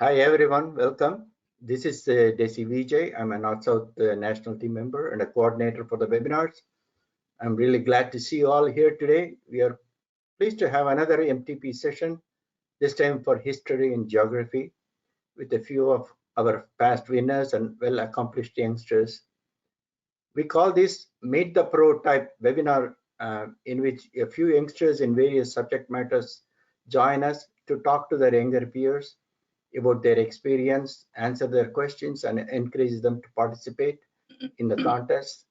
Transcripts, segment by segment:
Hi everyone, welcome. This is Desi Vijay. I'm a North-South National Team member and a coordinator for the webinars. I'm really glad to see you all here today. We are pleased to have another MTP session, this time for history and geography, with a few of our past winners and well-accomplished youngsters. We call this Meet the Pro type webinar in which a few youngsters in various subject matters join us to talk to their younger peers about their experience, answer their questions, and encourage them to participate in the contest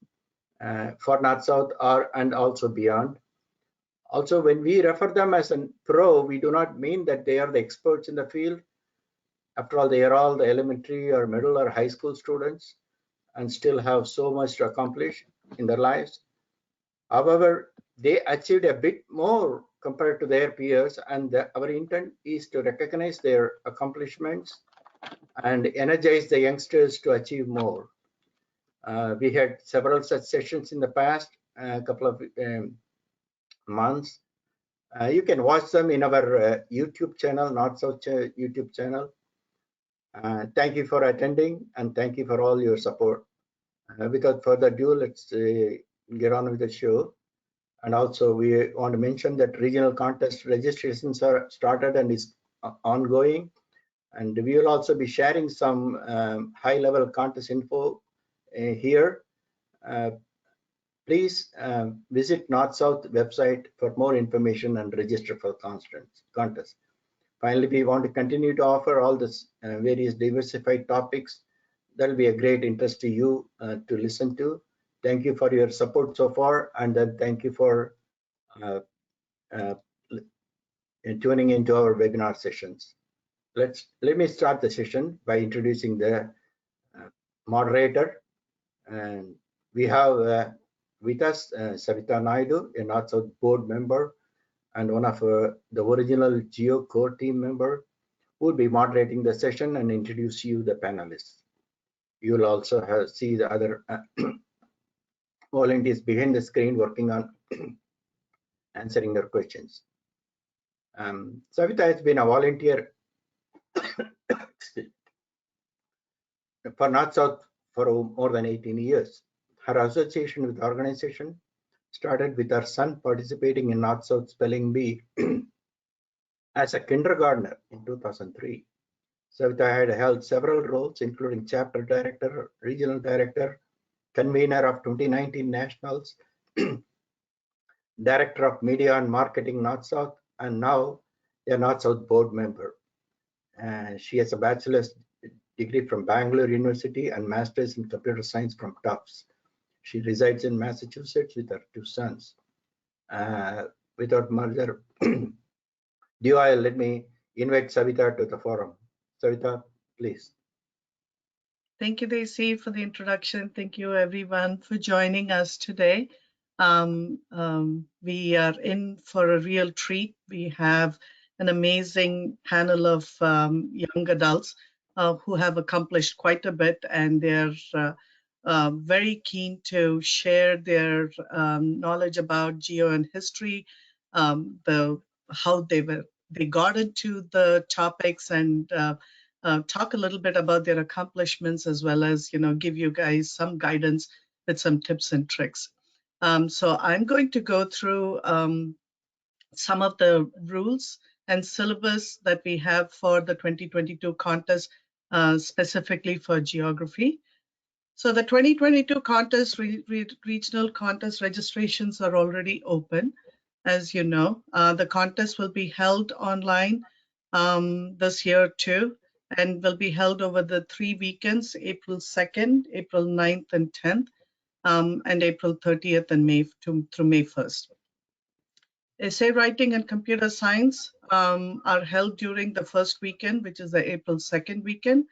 for North-South and also beyond. Also, when we refer them as a pro, we do not mean that they are the experts in the field. After all, they are all the elementary or middle or high school students and still have so much to accomplish in their lives. However, they achieved a bit more compared to their peers, and our intent is to recognize their accomplishments and energize the youngsters to achieve more. We had several such sessions in the past couple of months. You can watch them in our YouTube channel, North-South YouTube channel. Thank you for attending and thank you for all your support. Without further ado, let's get on with the show. And also we want to mention that regional contest registrations are started and is ongoing. And we will also be sharing some high-level contest info here. Please visit North-South website for more information and register for contest. Finally, we want to continue to offer all this various diversified topics. That will be a great interest to you to listen to. Thank you for your support so far, and then thank you for tuning into our webinar sessions. Let me start the session by introducing the moderator. And we have with us Savita Naidu, a North-South board member and one of the original Geo core team member, who will be moderating the session and introduce you the panelists. You will also see the other volunteers behind the screen working on answering your questions. Savita has been a volunteer for North-South for more than 18 years. Her association with the organization started with her son participating in North-South Spelling Bee as a kindergartner in 2003. Savita had held several roles, including chapter director, regional director, convener of 2019 Nationals, director of media and marketing North-South, and now a North-South board member. She has a bachelor's degree from Bangalore University and master's in computer science from Tufts. She resides in Massachusetts with her two sons. Without further ado, let me invite Savita to the forum. Savita, please. Thank you, Desi, for the introduction. Thank you, everyone, for joining us today. We are in for a real treat. We have an amazing panel of young adults who have accomplished quite a bit, and they're very keen to share their knowledge about geo and history, how they got into the topics, and talk a little bit about their accomplishments, as well as give you guys some guidance with some tips and tricks. So I'm going to go through some of the rules and syllabus that we have for the 2022 contest, specifically for geography. So the 2022 contest, regional contest registrations are already open. As you know, the contest will be held online this year too, and will be held over the 3 weekends, April 2nd, April 9th and 10th, and April 30th and through May 1st. Essay writing and computer science are held during the first weekend, which is the April 2nd weekend,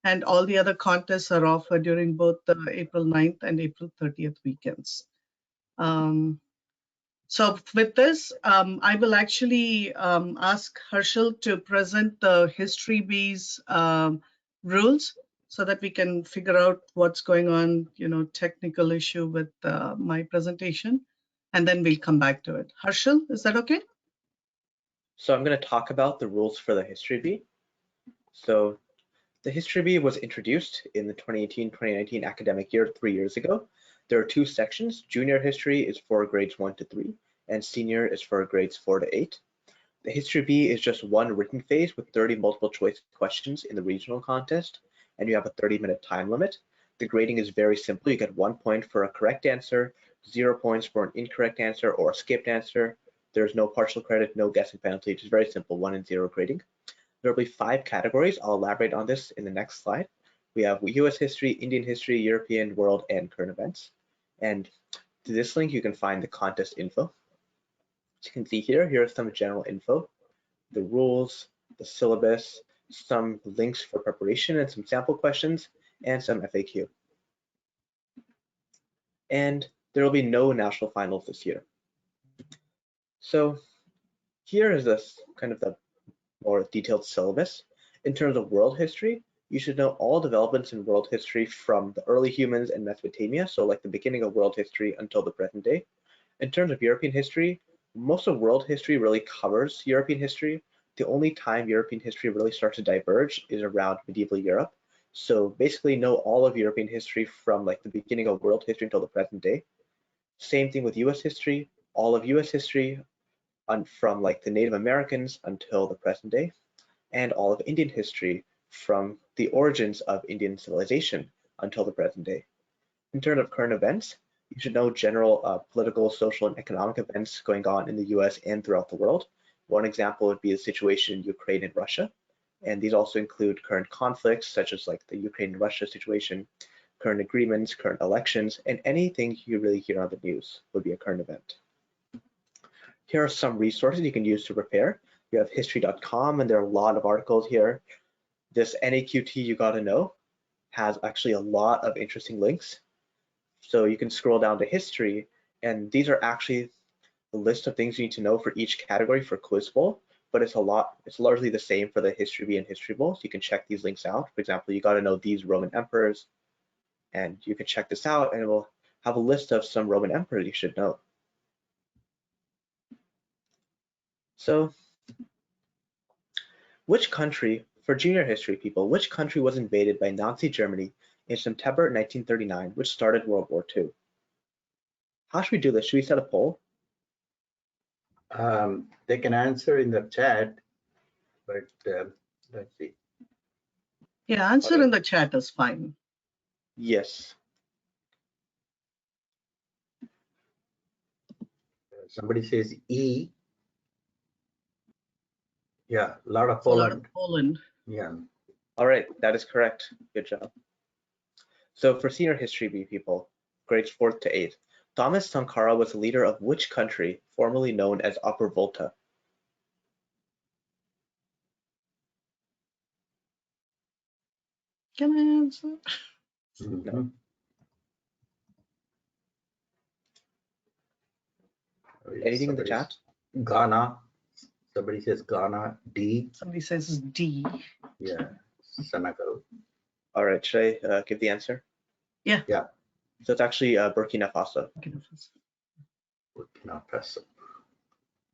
and all the other contests are offered during both the April 9th and April 30th weekends. So with this, I will actually ask Harshil to present the History Bees rules so that we can figure out what's going on, technical issue with my presentation, and then we'll come back to it. Harshil, is that okay? So I'm going to talk about the rules for the History Bee. So The History Bee was introduced in the 2018-2019 academic year 3 years ago. There are 2 sections. Junior History is for grades 1 to 3, and Senior is for grades 4 to 8. The History Bee is just one written phase with 30 multiple choice questions in the regional contest, and you have a 30-minute time limit. The grading is very simple. You get 1 point for a correct answer, 0 points for an incorrect answer or a skipped answer. There's no partial credit, no guessing penalty. It's very simple, 1 and 0 grading. There will be 5 categories. I'll elaborate on this in the next slide. We have US history, Indian history, European, world, and current events. And to this link, you can find the contest info. As you can see here, here's some general info, the rules, the syllabus, some links for preparation and some sample questions, and some FAQ. And there will be no national finals this year. So here is this kind of the more detailed syllabus. In terms of world history, you should know all developments in world history from the early humans and Mesopotamia, so like the beginning of world history until the present day. In terms of European history, most of world history really covers European history. The only time European history really starts to diverge is around medieval Europe. So basically know all of European history from like the beginning of world history until the present day. Same thing with US history, all of US history from like the Native Americans until the present day, and all of Indian history from the origins of Indian civilization until the present day. In terms of current events, you should know general political, social, and economic events going on in the US and throughout the world. One example would be the situation in Ukraine and Russia. And these also include current conflicts, such as like the Ukraine and Russia situation, current agreements, current elections, and anything you really hear on the news would be a current event. Here are some resources you can use to prepare. You have history.com, and there are a lot of articles here. This NAQT You Gotta Know has actually a lot of interesting links. So you can scroll down to history, and these are actually the list of things you need to know for each category for Quiz Bowl, but it's largely the same for the History Bee and History Bowl, so you can check these links out. For example, you gotta know these Roman emperors, and you can check this out, and it will have a list of some Roman emperors you should know. So, which country, for junior history people, which country was invaded by Nazi Germany in September 1939, which started World War II? How should we do this? Should we set a poll? They can answer in the chat, but let's see. Yeah, answer in the chat is fine. Yes. Somebody says E. Yeah, a lot of A lot of Poland. Poland. Yeah. All right, that is correct. Good job. So for senior history B people, grades 4th to 8th, Thomas Sankara was the leader of which country formerly known as Upper Volta? Can I answer? No. Anything in the chat? Ghana. Somebody says Ghana. D. Somebody says D. Yeah. Senegal. All right, should I give the answer? Yeah. Yeah. So it's actually Burkina Faso. Burkina Faso.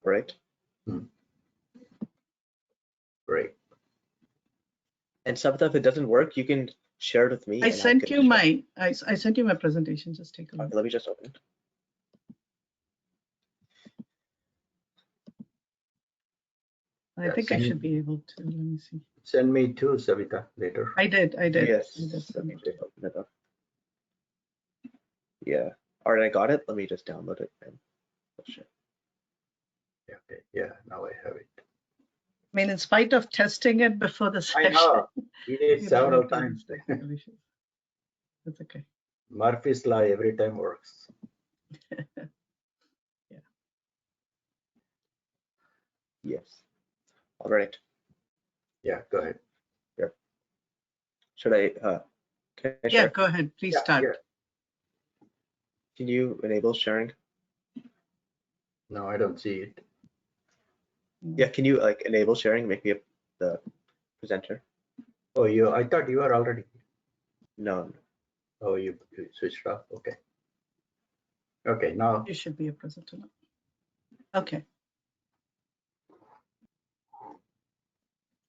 Right. Great. And Sabita, if it doesn't work, you can share it with me. I sent you my presentation. Just take a look. Okay, let me just open it. I think I should be able to. Let me see. Send me too, Savita, later. I did. Yes. Let me just open it up. Yeah. All right, I got it. Let me just download it and I'll share. Okay. Yeah, now I have it. I mean, in spite of testing it before the session, I know. We did several times. That's okay. Murphy's Law every time works. Yeah. Yes. All right. Yeah, go ahead. Yeah. Should I? Can I yeah, share? go ahead. Please start. Yeah. Can you enable sharing? No, I don't see it. Yeah, can you like enable sharing? Make me the presenter. Oh, I thought you were already. No. Oh, you switched off. Okay. Okay, now. You should be a presenter now. Okay.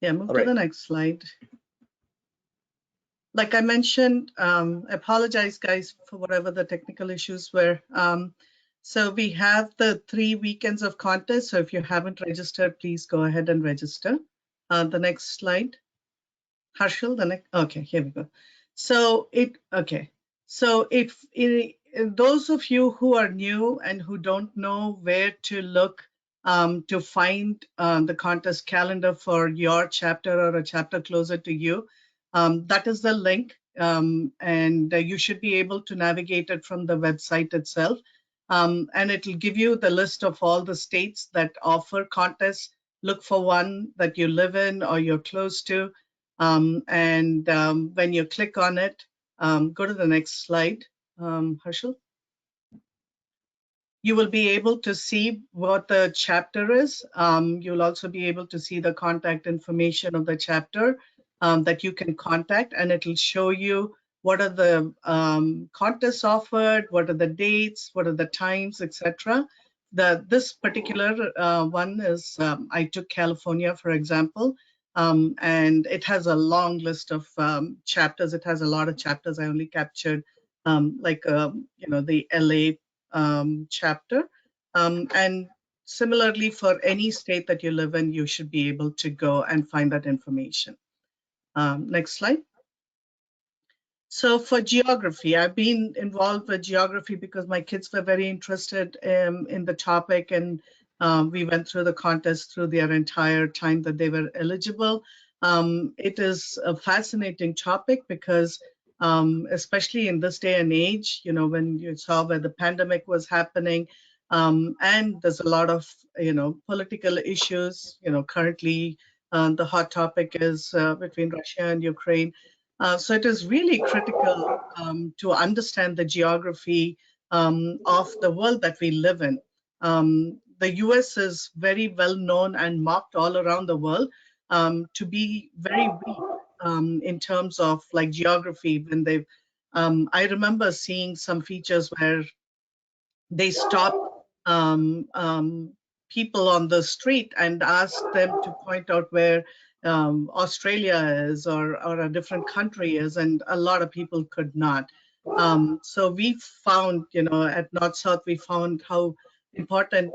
Yeah, move to the next slide. like I mentioned, I apologize, guys, for whatever the technical issues were. So we have the 3 weekends of contest. So if you haven't registered, please go ahead and register. The next slide. Harshil, the next, okay, here we go. So those of you who are new and who don't know where to look to find the contest calendar for your chapter or a chapter closer to you, that is the link, and you should be able to navigate it from the website itself. And it'll give you the list of all the states that offer contests. Look for one that you live in or you're close to. When you click on it, go to the next slide, Harshil. You will be able to see what the chapter is. You'll also be able to see the contact information of the chapter that you can contact, and it'll show you what are the contests offered, what are the dates, what are the times, etc. This particular one is, I took California, for example, and it has a long list of chapters. It has a lot of chapters. I only captured the LA chapter. And similarly, for any state that you live in, you should be able to go and find that information. Next slide. So for geography, I've been involved with geography because my kids were very interested in the topic, and we went through the contest through their entire time that they were eligible. It is a fascinating topic because especially in this day and age, when you saw where the pandemic was happening, and there's a lot of, political issues, currently the hot topic is between Russia and Ukraine. So it is really critical to understand the geography of the world that we live in. The US is very well known and marked all around the world to be very weak in terms of like geography. When they've, I remember seeing some features where they stopped people on the street and asked them to point out where Australia is or a different country is, and a lot of people could not. So we found, at North-South, we found how important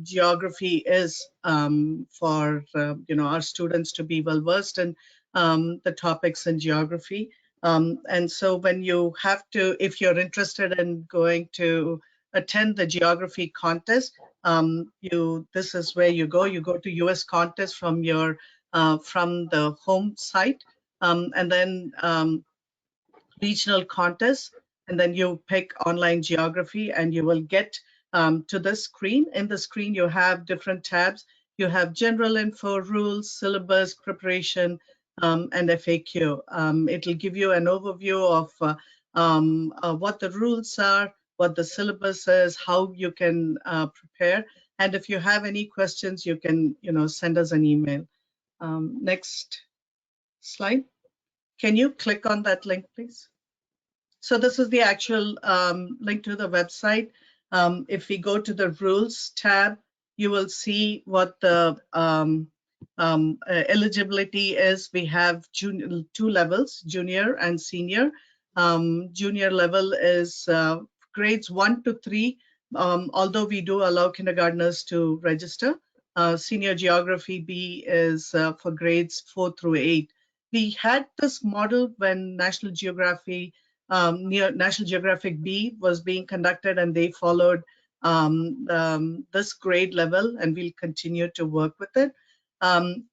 geography is for, our students to be well-versed in the topics in geography. And so when you have to, if you're interested in going to attend the geography contest, this is where you go. You go to US contest from the home site, and then regional contests, and then you pick online geography, and you will get to the screen. In the screen, you have different tabs. You have general info, rules, syllabus, preparation, and FAQ. It'll give you an overview of what the rules are, what the syllabus is, how you can prepare. And if you have any questions, you can, send us an email. Next slide. Can you click on that link, please? So this is the actual link to the website. If we go to the rules tab, you will see what the eligibility is. We have two levels, junior and senior. Junior level is grades 1 to 3, although we do allow kindergartners to register. Senior Geography B is for grades 4 through 8. We had this model when National Geographic B was being conducted, and they followed this grade level, and we'll continue to work with it.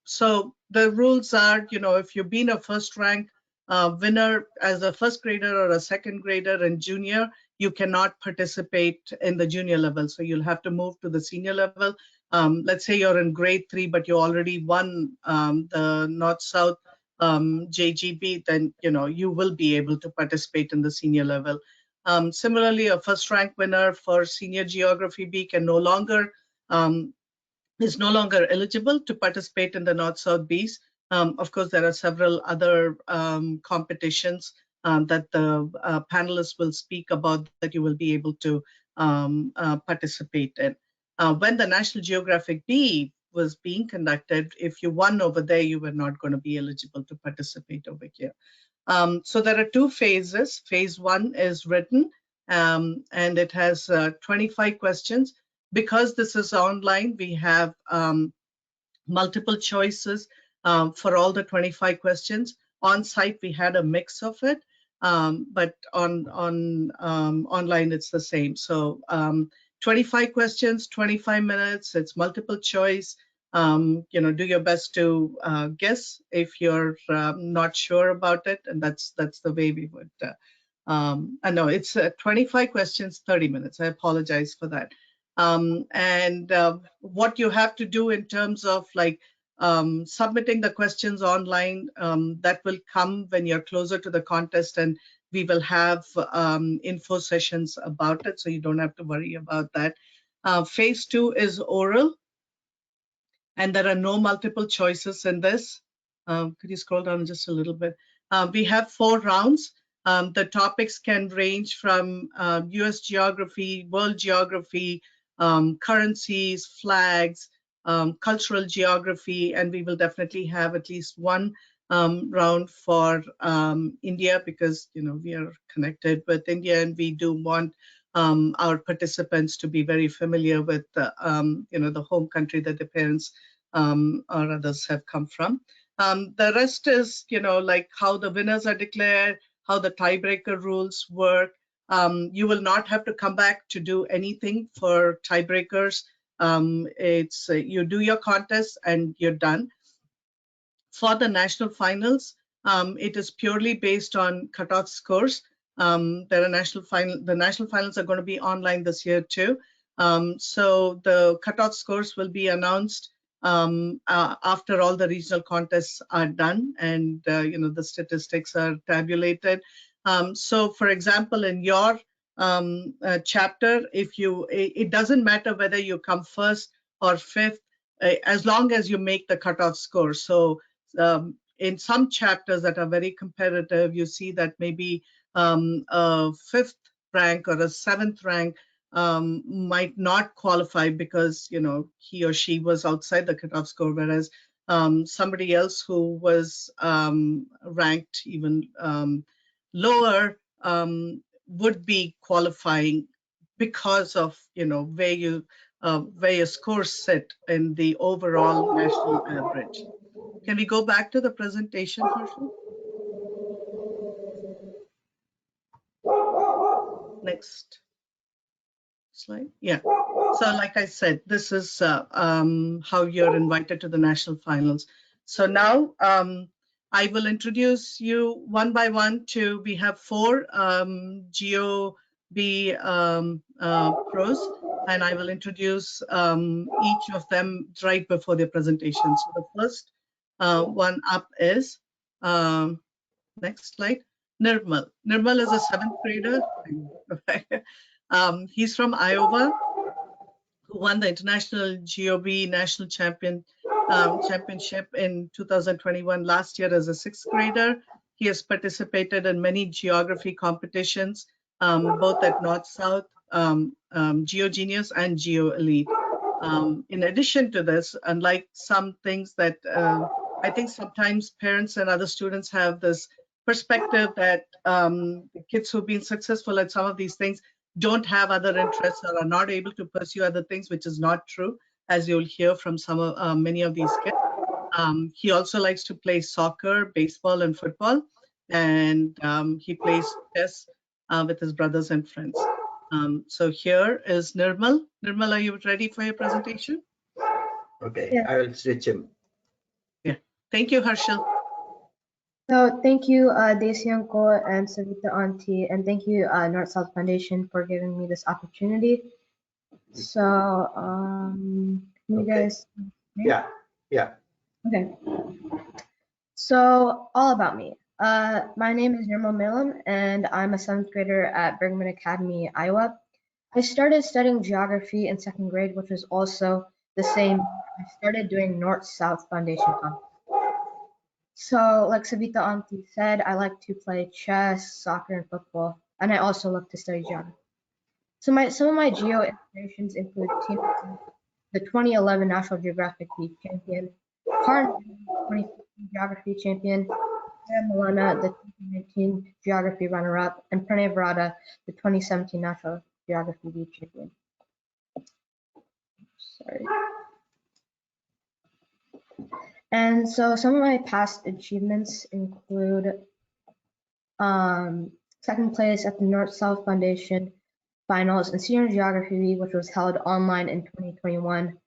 So the rules are, if you've been a first rank winner as a first grader or a second grader in junior, you cannot participate in the junior level. So you'll have to move to the senior level. Let's say you're in grade 3, but you already won the North-South JGB, then you will be able to participate in the senior level. Similarly, a first rank winner for Senior Geography B can is no longer eligible to participate in the North-South Bs. Of course, there are several other competitions that the panelists will speak about that you will be able to participate in. When the National Geographic B was being conducted, if you won over there, you were not going to be eligible to participate over here. So there are two phases. Phase 1 is written, and it has 25 questions. Because this is online, we have multiple choices for all the 25 questions. On site, we had a mix of it, but on online, it's the same. So 25 questions, 25 minutes, it's multiple choice. Do your best to guess if you're not sure about it, and that's the way we would. I know it's 25 questions, 30 minutes. I apologize for that. And what you have to do in terms of like submitting the questions online, that will come when you're closer to the contest, and we will have info sessions about it, so you don't have to worry about that. Phase 2 is oral, and there are no multiple choices in this. Could you scroll down just a little bit? We have 4 rounds. The topics can range from US geography, world geography, currencies, flags, cultural geography, and we will definitely have at least one round for India, because we are connected with India, and we do want our participants to be very familiar with the home country that the parents or others have come from. The rest is like how the winners are declared, how the tiebreaker rules work. You will not have to come back to do anything for tiebreakers. It's you do your contest and you're done. For the national finals, it is purely based on cutoff scores. The national finals are going to be online this year too. So the cutoff scores will be announced after all the regional contests are done, and the statistics are tabulated. So for example, in your chapter, it doesn't matter whether you come first or fifth, as long as you make the cutoff score. So in some chapters that are very competitive, you see that maybe a 5th rank or a 7th rank might not qualify because he or she was outside the cutoff score, whereas somebody else who was ranked even lower would be qualifying because of where your scores sit in the overall national average. Can we go back to the presentation, Harshil? Next slide. Yeah. So like I said, this is how you're invited to the national finals. So now I will introduce you one by one to, we have 4 GOB pros, and I will introduce each of them right before their presentation. So the first one up is, next slide, Nirmal. Nirmal is a 7th grader. He's from Iowa, who won the International GOB National Championship in 2021 last year as a 6th grader. He has participated in many geography competitions, both at North-South, GeoGenius, and GeoElite. In addition to this, unlike some things that I think sometimes parents and other students have this perspective that the kids who've been successful at some of these things don't have other interests or are not able to pursue other things, which is not true, as you'll hear from many of these kids. He also likes to play soccer, baseball, and football, and he plays chess with his brothers and friends. So here is Nirmal. Nirmal, are you ready for your presentation? Okay, Yeah. I will switch him. Yeah, thank you, Harshil. So thank you, Daisy Uncle and Savita Auntie, and thank you, North-South Foundation, for giving me this opportunity. So, you Okay. guys. Yeah. Okay. So, all about me. My name is Nirmal Melam, and I'm a 7th grader at Bergman Academy, Iowa. I started studying geography in 2nd grade, which was also the same. I started doing North-South Foundation conference. So, like Savita Auntie said, I like to play chess, soccer, and football, and I also love to study geography. So some of my geo inspirations include the 2011 National Geographic Champion, Carnegie 2015 Geography Champion, Milana, the 2019 Geography runner-up, and Pranay Varada, the 2017 National Geography League champion. Sorry. And so some of my past achievements include second place at the North-South Foundation Finals in Senior Geography, which was held online in 2021.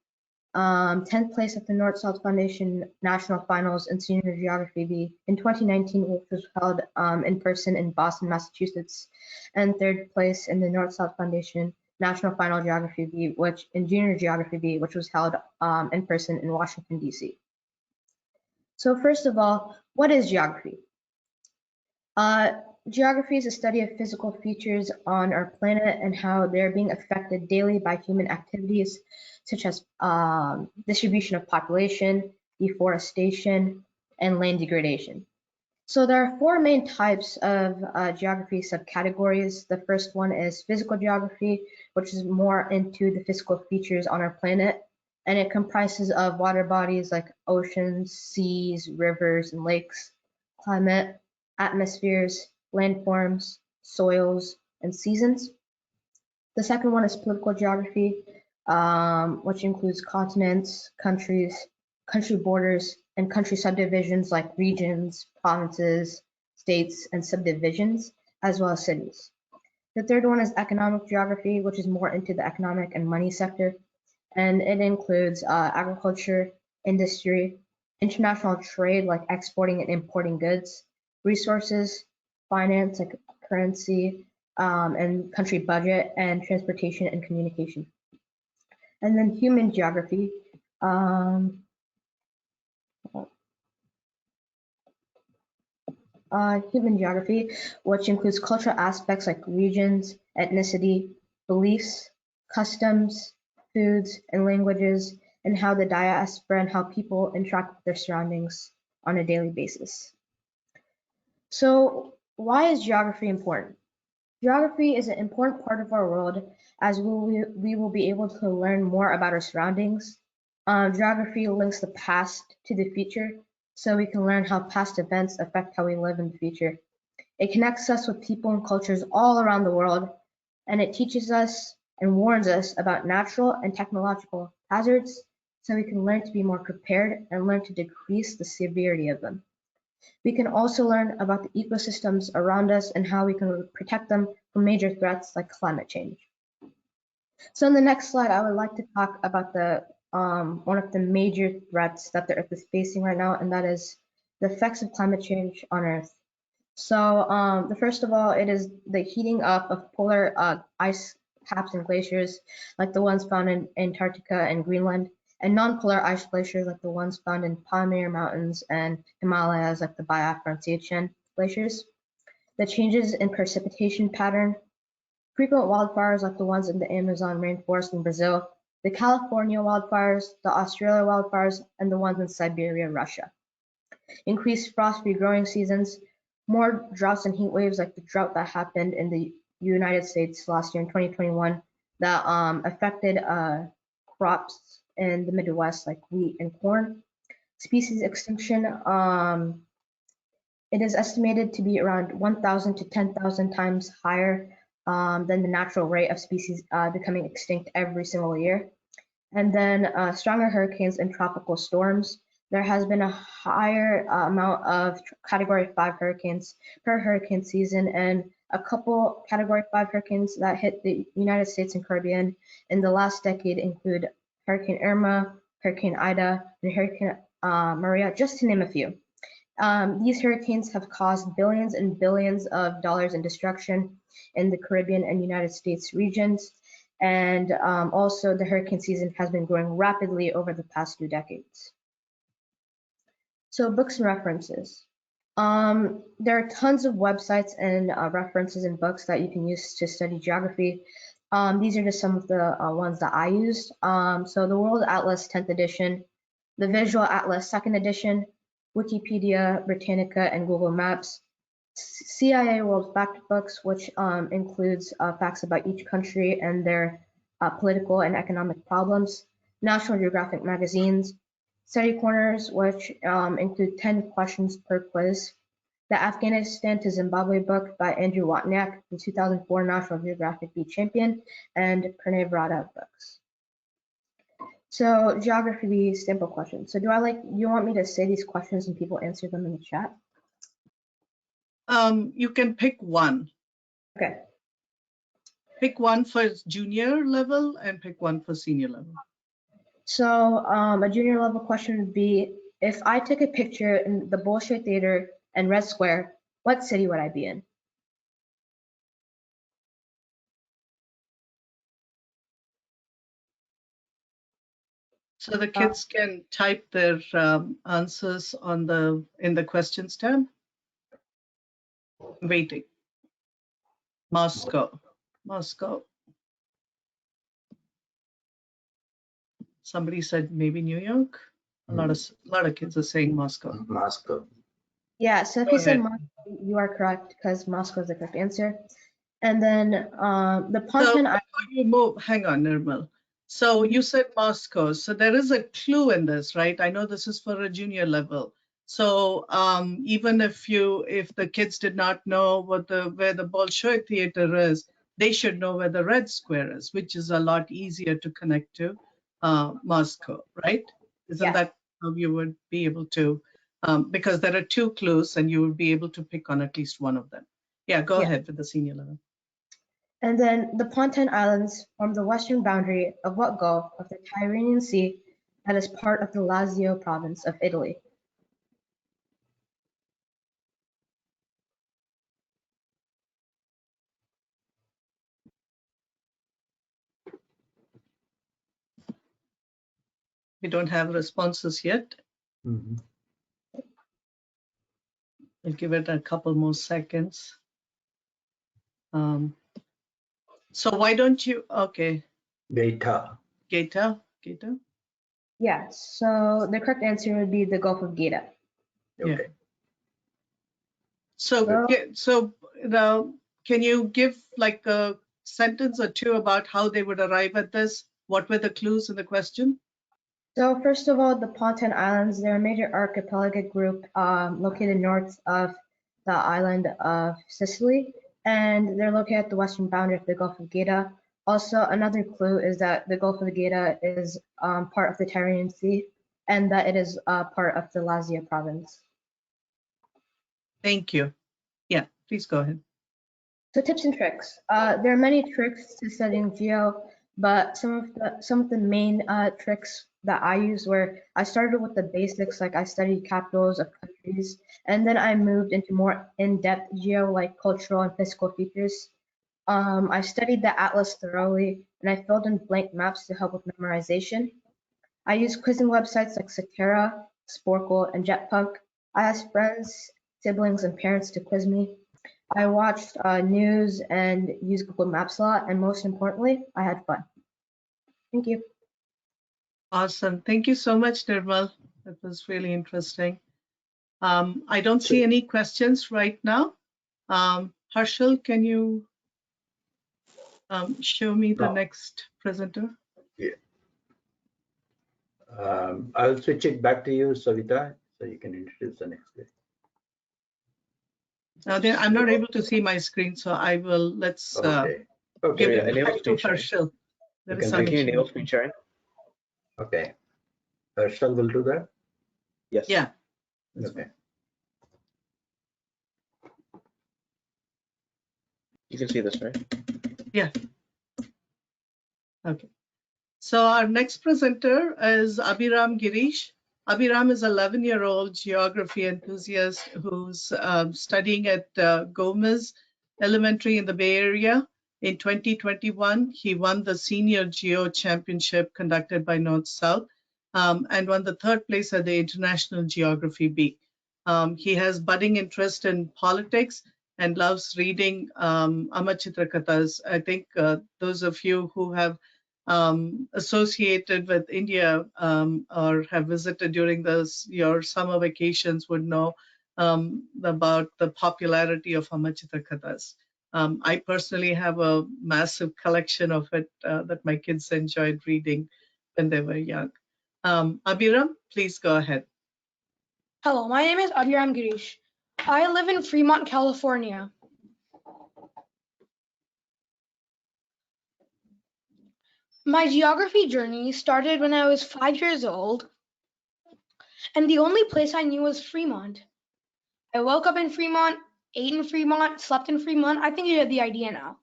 10th place at the North-South Foundation National Finals in Senior Geography B in 2019, which was held in person in Boston, Massachusetts. And 3rd place in the North-South Foundation National Final Geography B, which in Junior Geography B, which was held in person in Washington, D.C. So first of all, what is geography? Geography is a study of physical features on our planet and how they're being affected daily by human activities, such as distribution of population, deforestation, and land degradation. So there are 4 main types of geography subcategories. The first one is physical geography, which is more into the physical features on our planet, and it comprises of water bodies like oceans, seas, rivers, and lakes, climate, atmospheres, landforms, soils, and seasons. The second one is political geography, which includes continents, countries, country borders, and country subdivisions like regions, provinces, states, and subdivisions, as well as cities. The third one is economic geography, which is more into the economic and money sector, and it includes agriculture, industry, international trade like exporting and importing goods, resources, finance like currency, and country budget, and transportation and communication. And then human geography, which includes cultural aspects like regions, ethnicity, beliefs, customs, foods, and languages, and how the diaspora and how people interact with their surroundings on a daily basis. So why is geography important? Geography is an important part of our world as we will be able to learn more about our surroundings. Geography links the past to the future, so we can learn how past events affect how we live in the future. It connects us with people and cultures all around the world, and it teaches us and warns us about natural and technological hazards, so we can learn to be more prepared and learn to decrease the severity of them. We can also learn about the ecosystems around us and how we can protect them from major threats like climate change. So in the next slide, I would like to talk about the one of the major threats that the Earth is facing right now, and that is the effects of climate change on Earth. So the first of all, it is the heating up of polar ice caps and glaciers, like the ones found in Antarctica and Greenland, and non-polar ice glaciers like the ones found in Pamir Mountains and Himalayas like the Biafra and Siachen glaciers. The changes in precipitation pattern, frequent wildfires like the ones in the Amazon rainforest in Brazil, the California wildfires, the Australia wildfires, and the ones in Siberia, Russia. Increased frost-free growing seasons, more droughts and heat waves like the drought that happened in the United States last year in 2021 that affected crops in the Midwest like wheat and corn. Species extinction, it is estimated to be around 1,000 to 10,000 times higher than the natural rate of species becoming extinct every single year. And then stronger hurricanes and tropical storms. There has been a higher amount of Category 5 hurricanes per hurricane season, and a couple Category 5 hurricanes that hit the United States and Caribbean in the last decade include Hurricane Irma, Hurricane Ida, and Hurricane Maria, just to name a few. These hurricanes have caused billions and billions of dollars in destruction in the Caribbean and United States regions. And also the hurricane season has been growing rapidly over the past 2 decades. So books and references. There are tons of websites and references and books that you can use to study geography. These are just some of the ones that I used. So the World Atlas 10th edition, the Visual Atlas 2nd edition, Wikipedia, Britannica, and Google Maps, CIA World Factbooks, which includes facts about each country and their political and economic problems, National Geographic magazines, study corners, which include 10 questions per quiz, The Afghanistan to Zimbabwe book by Andrew Watniak, the 2004 National Geographic Beat Champion, and Pranay Vrada books. So geography sample questions. So you want me to say these questions and people answer them in the chat? You can pick one. Okay. Pick one for junior level and pick one for senior level. So a junior level question would be, if I took a picture in the Bolshoi Theater and Red Square, what city would I be in? So the kids can type their answers on in the questions tab. Waiting. Moscow. Moscow. Somebody said maybe New York. A lot of kids are saying Moscow. Moscow. Yeah, so if you said Moscow, you are correct because Moscow is the correct answer. And then the Ponton Island. You move, hang on, Nirmal. So you said Moscow. So there is a clue in this, right? I know this is for a junior level. So even if the kids did not know where the Bolshoi Theater is, they should know where the Red Square is, which is a lot easier to connect to Moscow, right? Isn't that how you would be able to? Because there are two clues, and you would be able to pick on at least one of them. Yeah, go ahead with the senior level. And then the Ponton Islands form the western boundary of what gulf of the Tyrrhenian Sea that is part of the Lazio province of Italy? We don't have responses yet. Mm-hmm. I'll give it a couple more seconds. So why don't you, okay. Gaeta. Gaeta? Yeah, so the correct answer would be the Gulf of Gaeta. Okay. Yeah. So now, can you give like a sentence or two about how they would arrive at this? What were the clues in the question? So first of all, the Ponton Islands, they're a major archipelagic group located north of the island of Sicily, and they're located at the western boundary of the Gulf of Gaeta. Also, another clue is that the Gulf of Gaeta is part of the Tyrrhenian Sea, and that it is part of the Lazio province. Thank you. Yeah, please go ahead. So tips and tricks. There are many tricks to studying geo, but some of the main tricks that I used were, I started with the basics, like I studied capitals of countries, and then I moved into more in-depth geo, like cultural and physical features. I studied the atlas thoroughly, and I filled in blank maps to help with memorization. I used quizzing websites like Sakara, Sporkle, and Jetpunk. I asked friends, siblings, and parents to quiz me. I watched news and used Google Maps a lot, and most importantly, I had fun. Thank you. Awesome. Thank you so much, Nirmal. That was really interesting. I don't see any questions right now. Harshil, can you show me the next presenter? Yeah. I'll switch it back to you, Savita, so you can introduce the next guy. I'm not able to see my screen, so I will, let's give it back to Harshil. Can you enable screen sharing? Okay. Harshil will do that? Yes. Yeah. Okay. You can see this, right? Yeah. Okay. So our next presenter is Abhiraam Girish. Abhiraam is an 11-year-old geography enthusiast who's studying at Gomez Elementary in the Bay Area. In 2021, he won the Senior Geo Championship conducted by North-South and won the 3rd place at the International Geography Bee. He has budding interest in politics and loves reading Amachitra Kathas. I think those of you who have associated with India or have visited during your summer vacations would know about the popularity of Amachitra Kathas. I personally have a massive collection of it that my kids enjoyed reading when they were young. Abhiraam, please go ahead. Hello, my name is Abhiraam Girish. I live in Fremont, California. My geography journey started when I was 5 years old, and the only place I knew was Fremont. I woke up in Fremont, ate in Fremont, slept in Fremont. I think you get the idea now.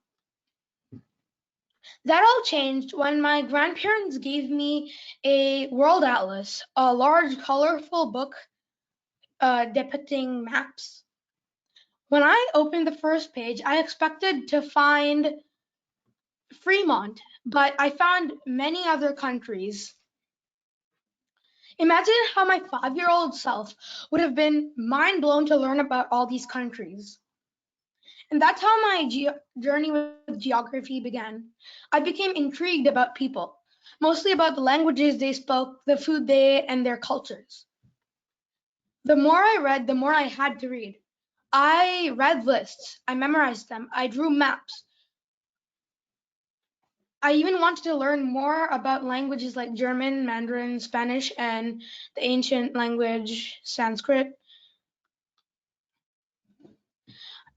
That all changed when my grandparents gave me a world atlas, a large, colorful book depicting maps. When I opened the first page, I expected to find Fremont, but I found many other countries. Imagine how my 5-year-old self would have been mind blown to learn about all these countries. And that's how my journey with geography began. I became intrigued about people, mostly about the languages they spoke, the food they ate, and their cultures. The more I read, the more I had to read. I read lists, I memorized them, I drew maps. I even wanted to learn more about languages like German, Mandarin, Spanish, and the ancient language Sanskrit.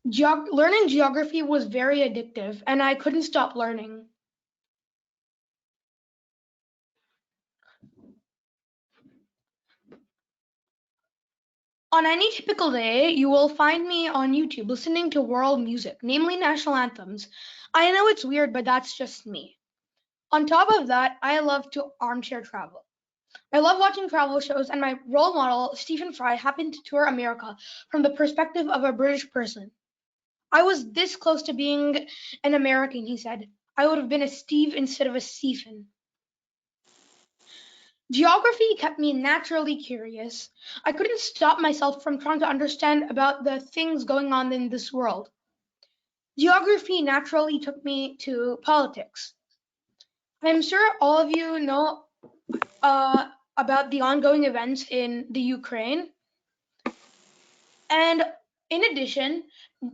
Learning geography was very addictive, and I couldn't stop learning. On any typical day, you will find me on YouTube listening to world music, namely national anthems. I know it's weird, but that's just me. On top of that, I love to armchair travel. I love watching travel shows, and my role model, Stephen Fry, happened to tour America from the perspective of a British person. I was this close to being an American, he said. I would have been a Steve instead of a Stephen. Geography kept me naturally curious. I couldn't stop myself from trying to understand about the things going on in this world. Geography naturally took me to politics. I'm sure all of you know about the ongoing events in the Ukraine. And in addition,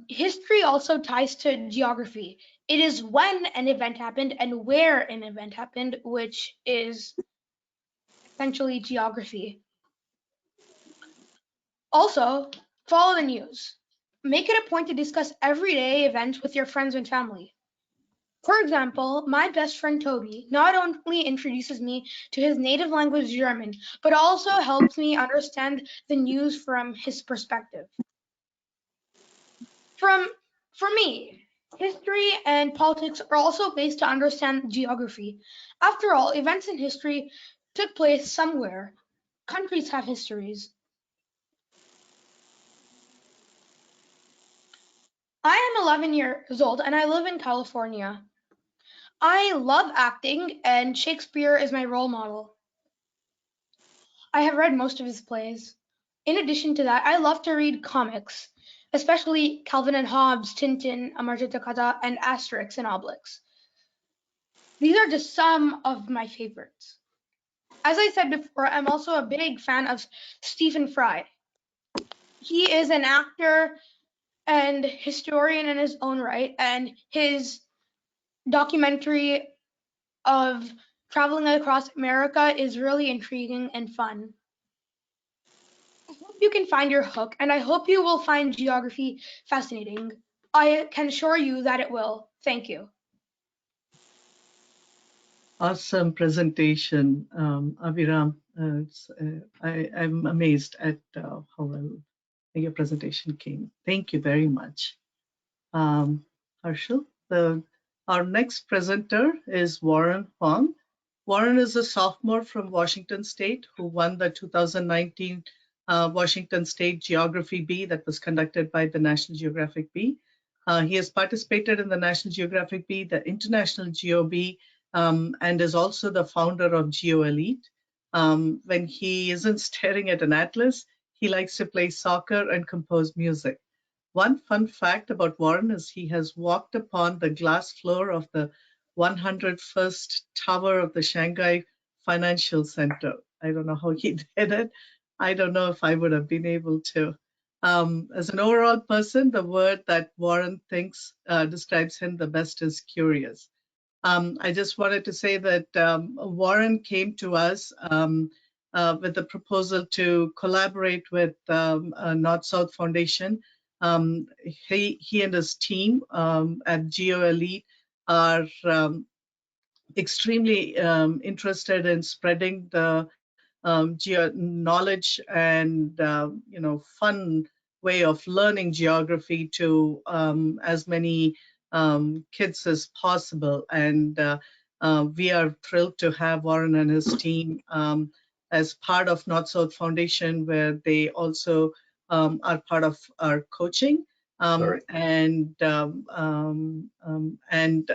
history also ties to geography. It is when an event happened and where an event happened, which is essentially geography. Also, follow the news. Make it a point to discuss everyday events with your friends and family. For example, my best friend Toby not only introduces me to his native language German, but also helps me understand the news from his perspective. For me, history and politics are also ways to understand geography. After all, events in history took place somewhere. Countries have histories. I am 11 years old and I live in California. I love acting and Shakespeare is my role model. I have read most of his plays. In addition to that, I love to read comics, especially Calvin and Hobbes, Tintin, Amartya Takata, and Asterix and Obelix. These are just some of my favorites. As I said before, I'm also a big fan of Stephen Fry. He is an actor and historian in his own right, and his documentary of traveling across America is really intriguing and fun. I hope you can find your hook, and I hope you will find geography fascinating. I can assure you that it will. Thank you. Awesome presentation, Abhiraam. I'm amazed at how well your presentation came. Thank you very much. Harshil, our next presenter is Warren Huang. Warren is a sophomore from Washington State who won the 2019 Washington State Geography Bee that was conducted by the National Geographic Bee. He has participated in the National Geographic Bee, the International Geo Bee, and is also the founder of GeoElite. When he isn't staring at an atlas, he likes to play soccer and compose music. One fun fact about Warren is he has walked upon the glass floor of the 101st tower of the Shanghai Financial Center. I don't know how he did it. I don't know if I would have been able to. As an overall person, the word that Warren thinks describes him the best is curious. I just wanted to say that Warren came to us with the proposal to collaborate with North-South Foundation. He and his team at GeoElite are extremely interested in spreading the knowledge and fun way of learning geography to as many kids as possible. And we are thrilled to have Warren and his team as part of North-South Foundation, where they also are part of our coaching. And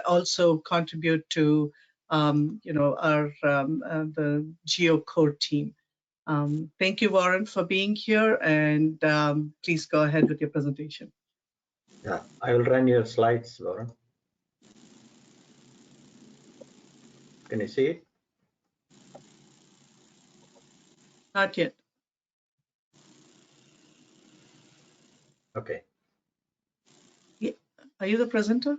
also contribute to our the GeoCore team. Thank you, Warren, for being here, and please go ahead with your presentation. Yeah, I will run your slides, Warren. Can you see it? Not yet. Okay. Yeah. Are you the presenter?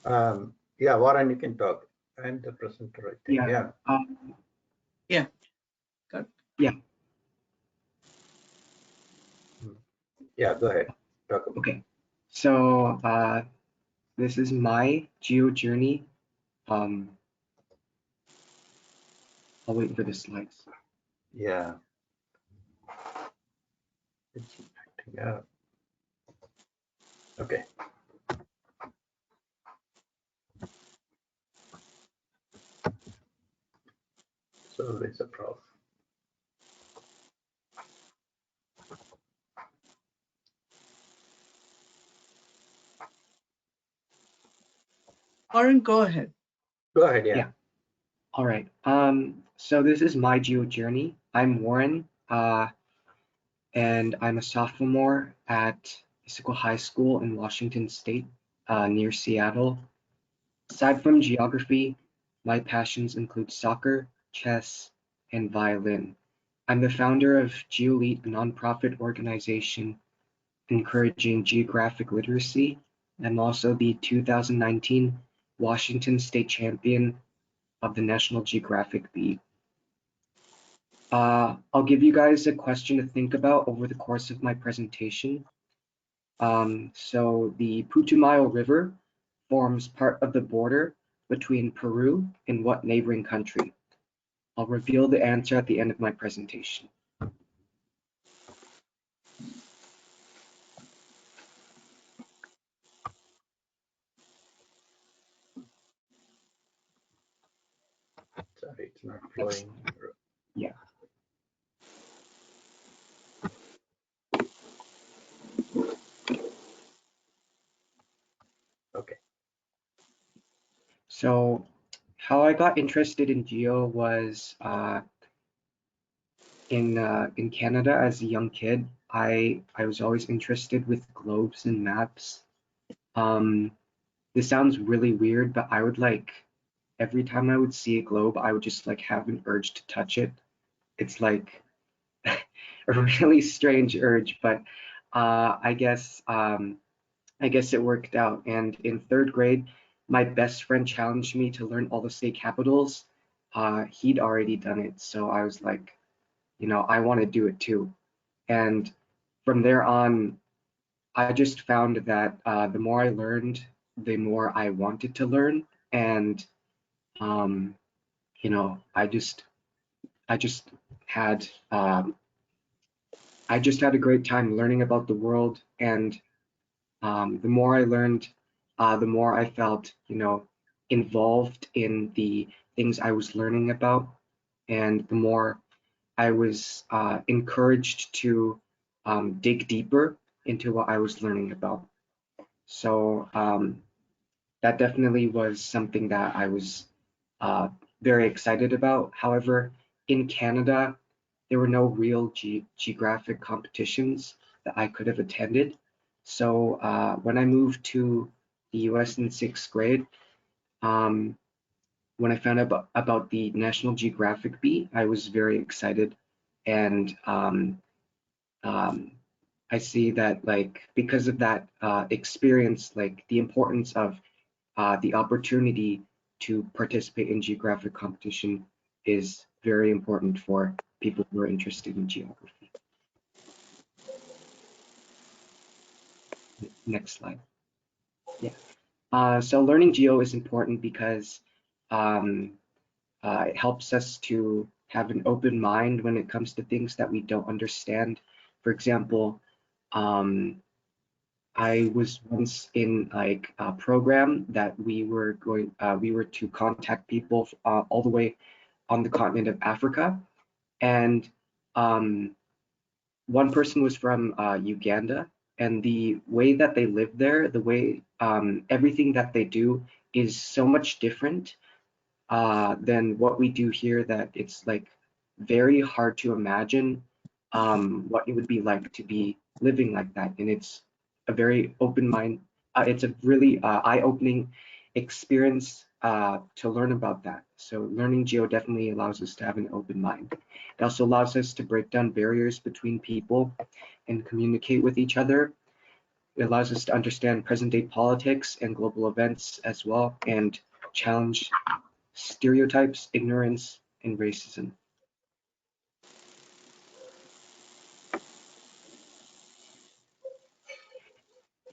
Yeah, Warren, you can talk. I'm the presenter, I think. Yeah. Yeah. Good. Yeah. Yeah, go ahead. Talk about Okay. So this is my geo journey. I'll wait for the slides. Yeah. It's acting out. Okay. So it's a problem. Warren, go ahead. Go ahead, yeah. All right. So this is my geo journey. I'm Warren, and I'm a sophomore at Issaquah High School in Washington State, near Seattle. Aside from geography, my passions include soccer, chess, and violin. I'm the founder of GeoElite, a nonprofit organization encouraging geographic literacy. I'm also the 2019 Washington State Champion of the National Geographic Beat. I'll give you guys a question to think about over the course of my presentation. So the Putumayo River forms part of the border between Peru and what neighboring country? I'll reveal the answer at the end of my presentation. Sorry, it's not flowing. Yeah. Okay. So how I got interested in geo was in Canada as a young kid. I was always interested with globes and maps. This sounds really weird, but I would like every time I would see a globe, I would just like have an urge to touch it. It's like a really strange urge, but I guess it worked out. And in third grade, my best friend challenged me to learn all the state capitals. He'd already done it, so I was like, I want to do it too. And from there on, I just found that the more I learned, the more I wanted to learn, and I just had a great time learning about the world, and the more I learned, the more I felt, involved in the things I was learning about, and the more I was encouraged to dig deeper into what I was learning about. So that definitely was something that I was very excited about. However, in Canada, there were no real geographic competitions that I could have attended. So when I moved to the US in sixth grade, when I found out about the National Geographic Beat, I was very excited. And I see that because of that experience, the importance of the opportunity to participate in geographic competition is very important for people who are interested in geography. Next slide. Yeah. So learning geo is important because it helps us to have an open mind when it comes to things that we don't understand. For example, I was once in like a program that we were to contact people all the way on the continent of Africa, and one person was from Uganda, and the way that they live there, the way everything that they do is so much different than what we do here, that it's like very hard to imagine what it would be like to be living like that. And it's a very open mind. It's a really eye-opening experience to learn about that. So learning geo definitely allows us to have an open mind. It also allows us to break down barriers between people and communicate with each other. It allows us to understand present-day politics and global events as well, and challenge stereotypes, ignorance, and racism.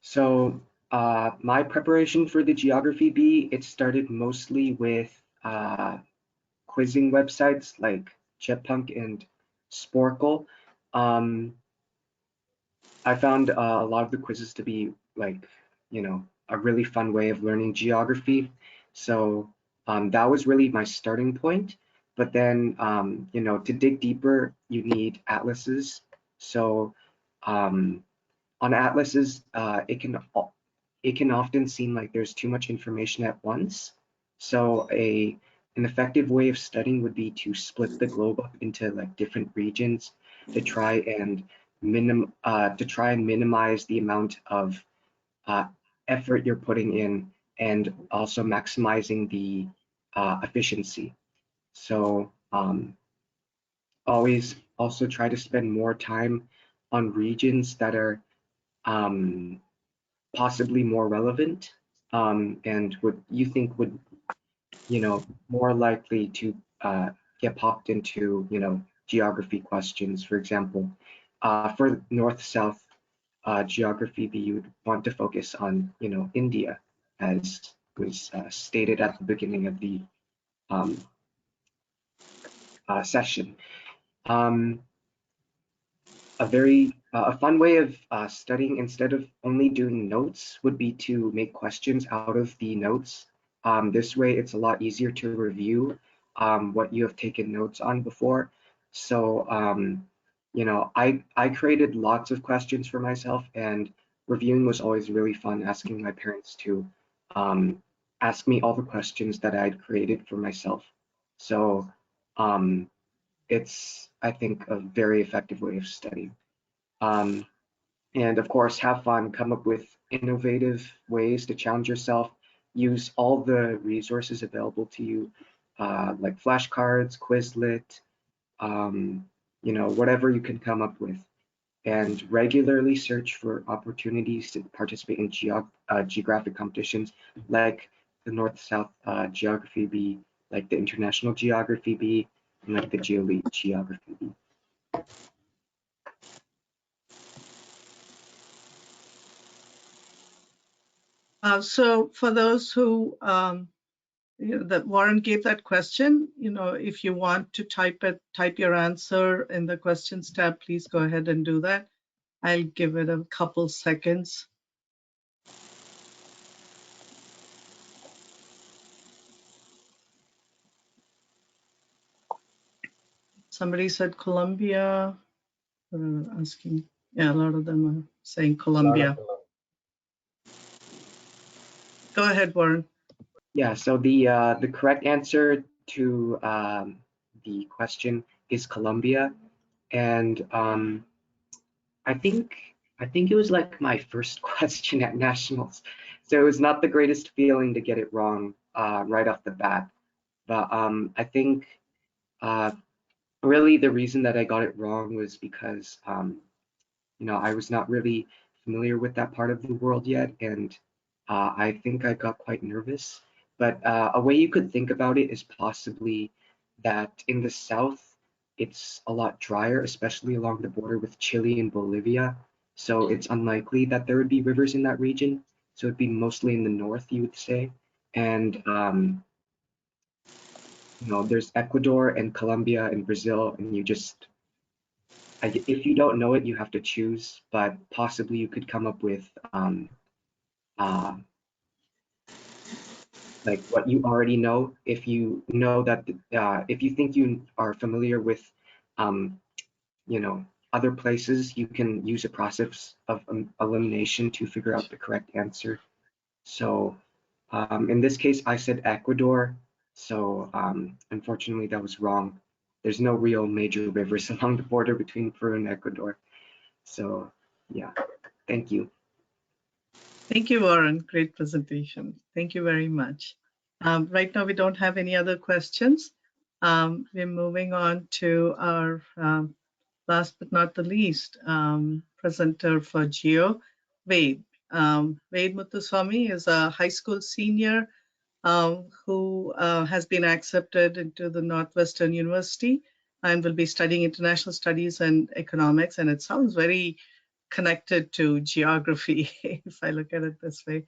So my preparation for the Geography Bee, it started mostly with quizzing websites like Jetpunk and Sporkle. I found a lot of the quizzes to be like, a really fun way of learning geography. So that was really my starting point. But then, to dig deeper, you need atlases. So on atlases, it can often seem like there's too much information at once. So an effective way of studying would be to split the globe up into like different regions to try and minimize the amount of effort you're putting in, and also maximizing the efficiency. So always also try to spend more time on regions that are possibly more relevant and what you think would, more likely to get popped into, geography questions. For example, for north-south geography, you would want to focus on, India, as was stated at the beginning of the session. A fun way of studying, instead of only doing notes, would be to make questions out of the notes. This way, it's a lot easier to review what you have taken notes on before. So, I created lots of questions for myself, and reviewing was always really fun, asking my parents to ask me all the questions that I'd created for myself. So it's, I think, a very effective way of studying. And of course, have fun, come up with innovative ways to challenge yourself, use all the resources available to you, like flashcards, Quizlet, whatever you can come up with, and regularly search for opportunities to participate in geographic competitions like the North-South Geography Bee, like the International Geography Bee, and like the GeoLeague Geography Bee. So for those who, that Warren gave that question, if you want to type your answer in the questions tab, please go ahead and do that. I'll give it a couple seconds. Somebody said Colombia. Asking, yeah, a lot of them are saying Colombia. Go ahead, Warren. Yeah, so the correct answer to the question is Colombia, and I think it was like my first question at nationals, so it was not the greatest feeling to get it wrong right off the bat. But I think really the reason that I got it wrong was because I was not really familiar with that part of the world yet, and I think I got quite nervous. But a way you could think about it is possibly that in the south, it's a lot drier, especially along the border with Chile and Bolivia. So it's unlikely that there would be rivers in that region. So it'd be mostly in the north, you would say. And there's Ecuador and Colombia and Brazil, and if you don't know it, you have to choose. But possibly you could come up with uh, like what you already know. If you know that, if you think you are familiar with, um, other places, you can use a process of elimination to figure out the correct answer. So in this case, I said Ecuador. So unfortunately, that was wrong. There's no real major rivers along the border between Peru and Ecuador. So yeah, thank you. Thank you, Warren. Great presentation. Thank you very much. Right now, we don't have any other questions. We're moving on to our last but not the least presenter for Geo, Ved. Ved Muthusamy is a high school senior who has been accepted into the Northwestern University and will be studying international studies and economics. And it sounds very connected to geography, if I look at it this way.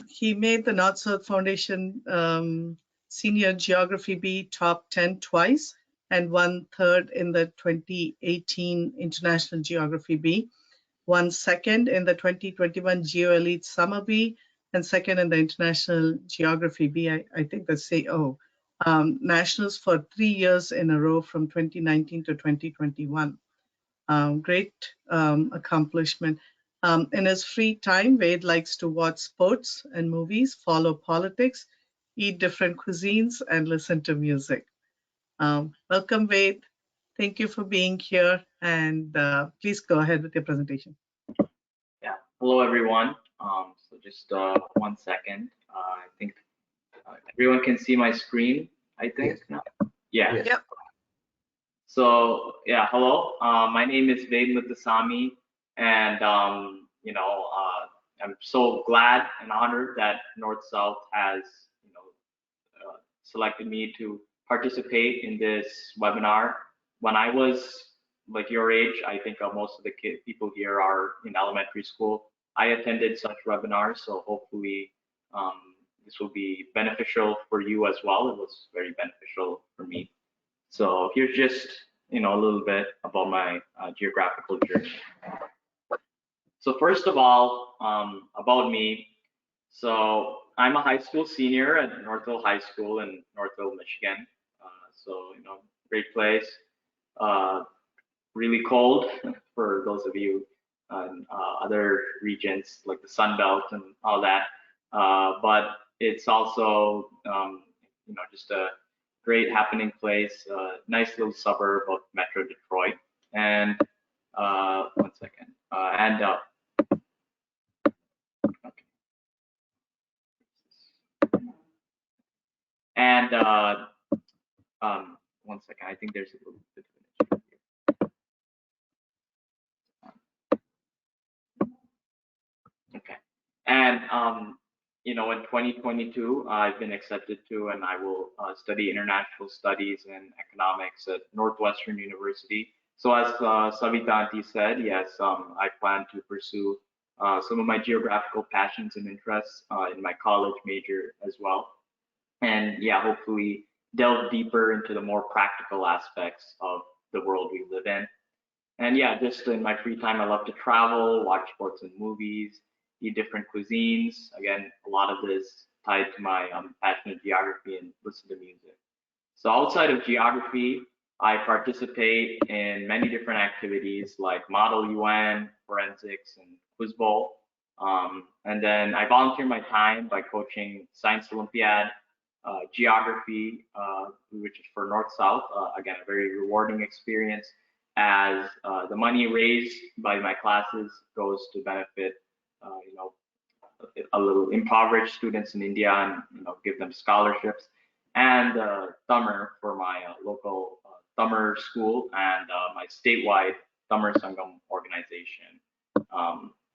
He made the North-South Foundation Senior Geography B Top 10 twice and won third in the 2018 International Geography B, won second in the 2021 Geo Elite Summer B, and second in the International Geography B. I think that's CO. Nationals for 3 years in a row from 2019 to 2021. Great accomplishment. In his free time, Ved likes to watch sports and movies, follow politics, eat different cuisines, and listen to music. Welcome, Ved. Thank you for being here, and please go ahead with your presentation. Yeah, hello everyone. So just 1 second. I think everyone can see my screen, I think. Yes. No? Yeah. Yes. Yep. So yeah, hello. My name is Ved Muthusamy, and I'm so glad and honored that North South has selected me to participate in this webinar. When I was like your age, I think most of the people here are in elementary school. I attended such webinars, so hopefully this will be beneficial for you as well. It was very beneficial for me. So here's just a little bit about my geographical journey. So first of all, about me. So I'm a high school senior at Northville High School in Northville, Michigan. So great place. Really cold for those of you in other regions like the Sun Belt and all that. But it's also just a great happening place. Nice little suburb of Metro Detroit. And 1 second. And 1 second, I think there's a little bit of an issue here. Okay. And in 2022, I've been accepted to, and I will study international studies and economics at Northwestern University. So as Savitanti said, yes, I plan to pursue some of my geographical passions and interests in my college major as well. And yeah, hopefully delve deeper into the more practical aspects of the world we live in. And yeah, just in my free time, I love to travel, watch sports and movies, eat different cuisines. Again, a lot of this tied to my passion of geography and listen to music. So outside of geography, I participate in many different activities like Model UN, forensics, and Quiz Bowl. And then I volunteer my time by coaching Science Olympiad, geography, which is for North South. Again, a very rewarding experience as the money raised by my classes goes to benefit, a little impoverished students in India and give them scholarships, and Tamar for my local Tamar school and my statewide Tamar Sangam organization.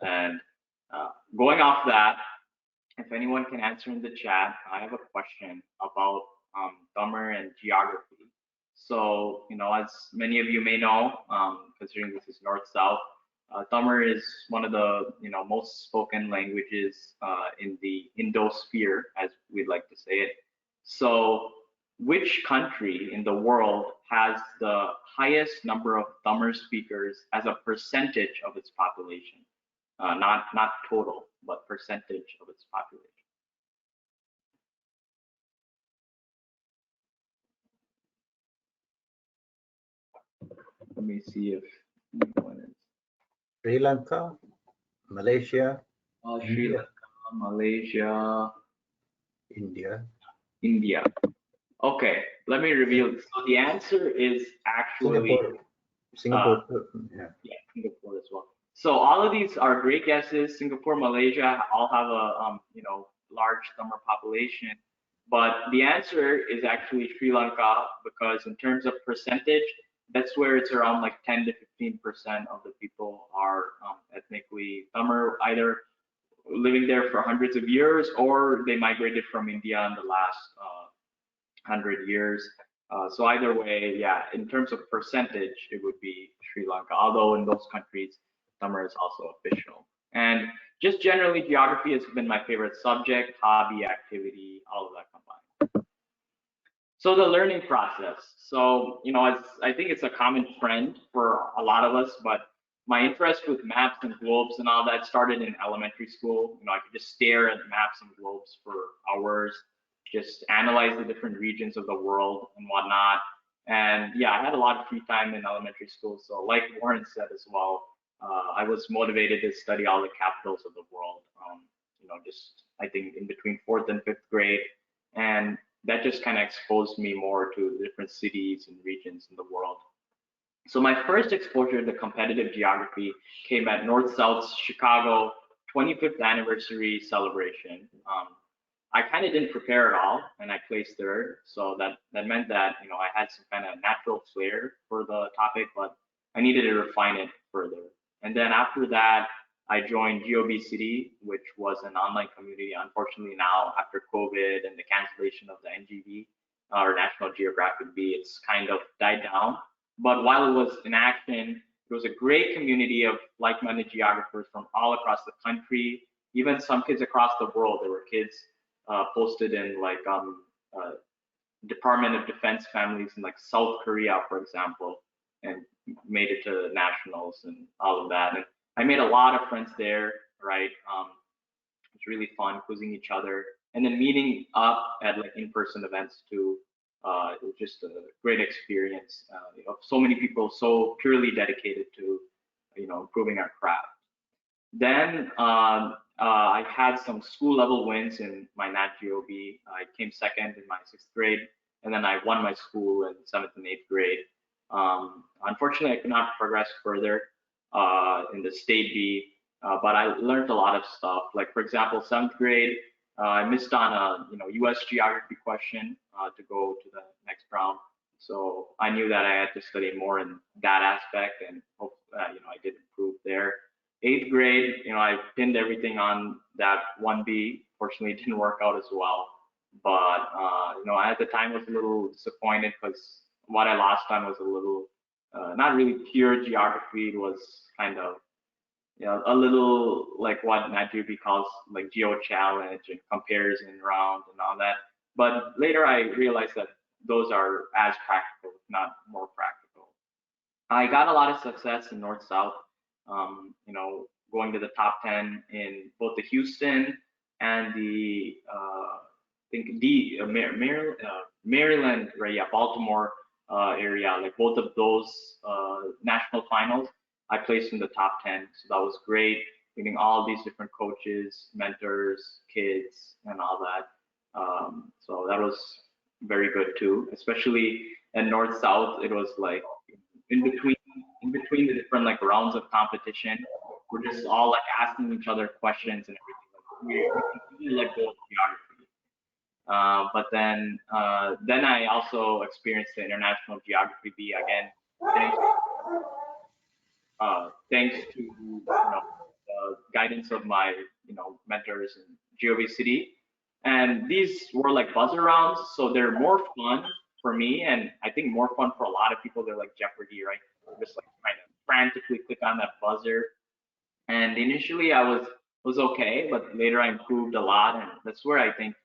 And going off that, if anyone can answer in the chat, I have a question about Tamil and geography. So, as many of you may know, considering this is north-south, Tamil is one of the most spoken languages in the Indosphere, as we'd like to say it. So, which country in the world has the highest number of Tamil speakers as a percentage of its population? Not total, but percentage of its population. Let me see if anyone is. Sri Lanka, Malaysia, Sri Lanka, Malaysia, India. Okay, let me reveal. So the answer is actually Singapore. Yeah, Singapore as well. So all of these are great guesses. Singapore, Malaysia all have a large Tamil population, but the answer is actually Sri Lanka, because in terms of percentage, that's where it's around like 10 to 15% of the people are ethnically Tamil, either living there for hundreds of years or they migrated from India in the last 100 years. So either way, yeah, in terms of percentage, it would be Sri Lanka, although in those countries, Tamil is also official. And just generally, geography has been my favorite subject, hobby, activity, all of that combined. So the learning process. So, I think it's a common trend for a lot of us, but my interest with maps and globes and all that started in elementary school. I could just stare at maps and globes for hours, just analyze the different regions of the world and whatnot. And yeah, I had a lot of free time in elementary school. So like Warren said as well, I was motivated to study all the capitals of the world, just I think in between 4th and 5th grade. And that just kind of exposed me more to the different cities and regions in the world. So my first exposure to competitive geography came at North-South's Chicago 25th anniversary celebration. I kind of didn't prepare at all, and I placed third. So that meant that I had some kind of natural flair for the topic, but I needed to refine it further. And then after that, I joined GOB City, which was an online community. Unfortunately, now after COVID and the cancellation of the NGV or National Geographic V, it's kind of died down. But while it was in action, it was a great community of like-minded geographers from all across the country, even some kids across the world. There were kids posted in like Department of Defense families in like South Korea, for example, and made it to nationals and all of that. And I made a lot of friends there, right? It was really fun quizzing each other, and then meeting up at like in-person events too. It was just a great experience of so many people so purely dedicated to improving our craft. Then I had some school level wins in my Nat GOB. I came second in my 6th grade, and then I won my school in 7th and 8th grade. Unfortunately, I could not progress further in the state B, but I learned a lot of stuff. Like for example, 7th grade, I missed on a U.S. geography question to go to the next round. So I knew that I had to study more in that aspect, and hope I did improve there. 8th grade, I pinned everything on that 1B. Fortunately, it didn't work out as well. But at the time, I was a little disappointed because what I lost on was a little, not really pure geography. It was kind of, a little like what NatGeoB calls like geo challenge and comparison round and all that. But later, I realized that those are as practical, if not more practical. I got a lot of success in North-South. Going to the top 10 in both the Houston and the Maryland, right? Yeah, Baltimore area. Like both of those national finals, I placed in the top 10. So that was great. Meeting all these different coaches, mentors, kids, and all that. So that was very good too. Especially in North-South, it was like in between the different like rounds of competition, we're just all like asking each other questions and everything. We let go of geography. But then I also experienced the International Geography B again, thanks to the guidance of my mentors in GOB City. And these were like buzzer rounds, so they're more fun for me, and I think more fun for a lot of people. They're like Jeopardy, right? Just like trying to frantically click on that buzzer. And initially I was okay, but later I improved a lot, and that's where I think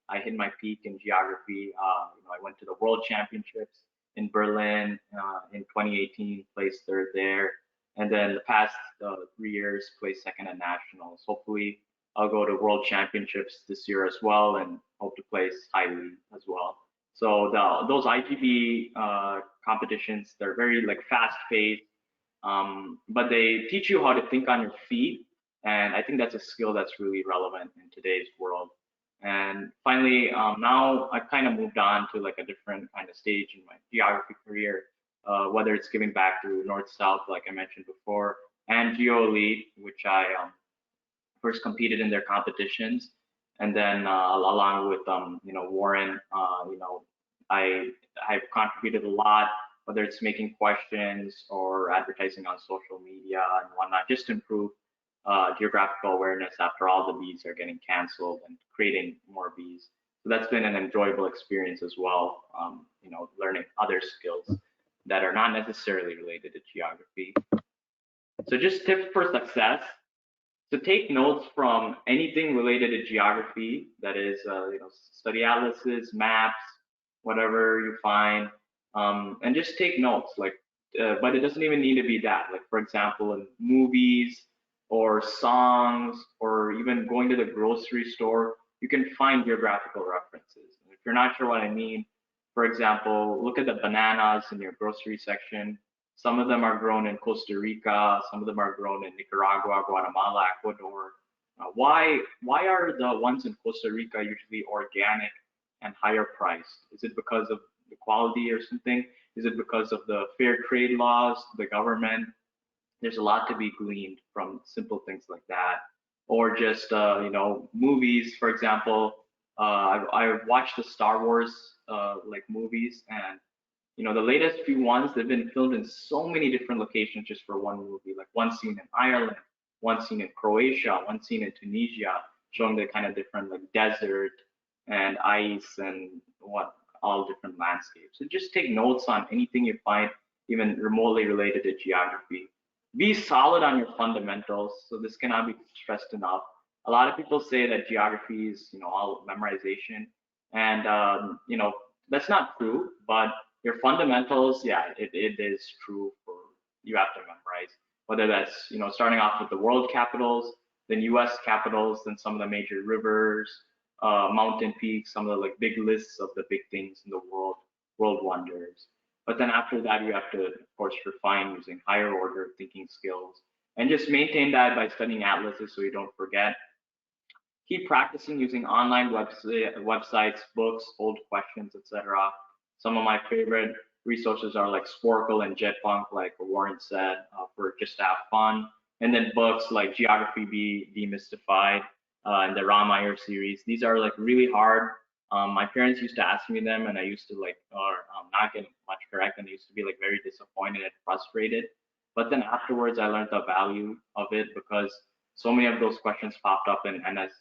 I hit my peak in geography. I went to the World Championships in Berlin in 2018, placed third there, and then the past 3 years placed second at nationals. Hopefully, I'll go to World Championships this year as well, and hope to place highly as well. So those IGB competitions, they're very like fast paced, but they teach you how to think on your feet, and I think that's a skill that's really relevant in today's world. And finally, now I've kind of moved on to like a different kind of stage in my geography career, whether it's giving back to North South, like I mentioned before, and Geo Elite, which I first competed in their competitions, and then along with Warren, I've contributed a lot, whether it's making questions or advertising on social media and whatnot, just to improve geographical awareness after all the bees are getting canceled and creating more bees. So that's been an enjoyable experience as well, learning other skills that are not necessarily related to geography. So just tips for success. So take notes from anything related to geography, that is, study atlases, maps, whatever you find, and just take notes. But it doesn't even need to be that. Like, for example, in movies or songs, or even going to the grocery store, you can find geographical references. And if you're not sure what I mean, for example, look at the bananas in your grocery section. Some of them are grown in Costa Rica, some of them are grown in Nicaragua, Guatemala, Ecuador. Why are the ones in Costa Rica usually organic and higher priced? Is it because of the quality or something? Is it because of the fair trade laws, the government? There's a lot to be gleaned from simple things like that. Or just movies, for example. I've watched the Star Wars movies, and the latest few ones, they've been filmed in so many different locations just for one movie. Like one scene in Ireland, one scene in Croatia, one scene in Tunisia, showing the kind of different like desert and ice and all different landscapes. So just take notes on anything you find even remotely related to geography. Be solid on your fundamentals. So this cannot be stressed enough. A lot of people say that geography is all memorization, and that's not true. But your fundamentals, yeah, it is true. You have to memorize, whether that's starting off with the world capitals, then U.S. capitals, then some of the major rivers, mountain peaks, some of the like big lists of the big things in the world wonders. But then after that, you have to, of course, refine using higher order thinking skills, and just maintain that by studying atlases so you don't forget. Keep practicing using online websites, books, old questions, etc. Some of my favorite resources are like Sporkle and Jetpunk, like Warren said, for just to have fun. And then books like Geography Demystified and the Ram Iyer series. These are like really hard. My parents used to ask me them, and I used to not get much correct, and I used to be like very disappointed and frustrated. But then afterwards, I learned the value of it, because so many of those questions popped up in NS,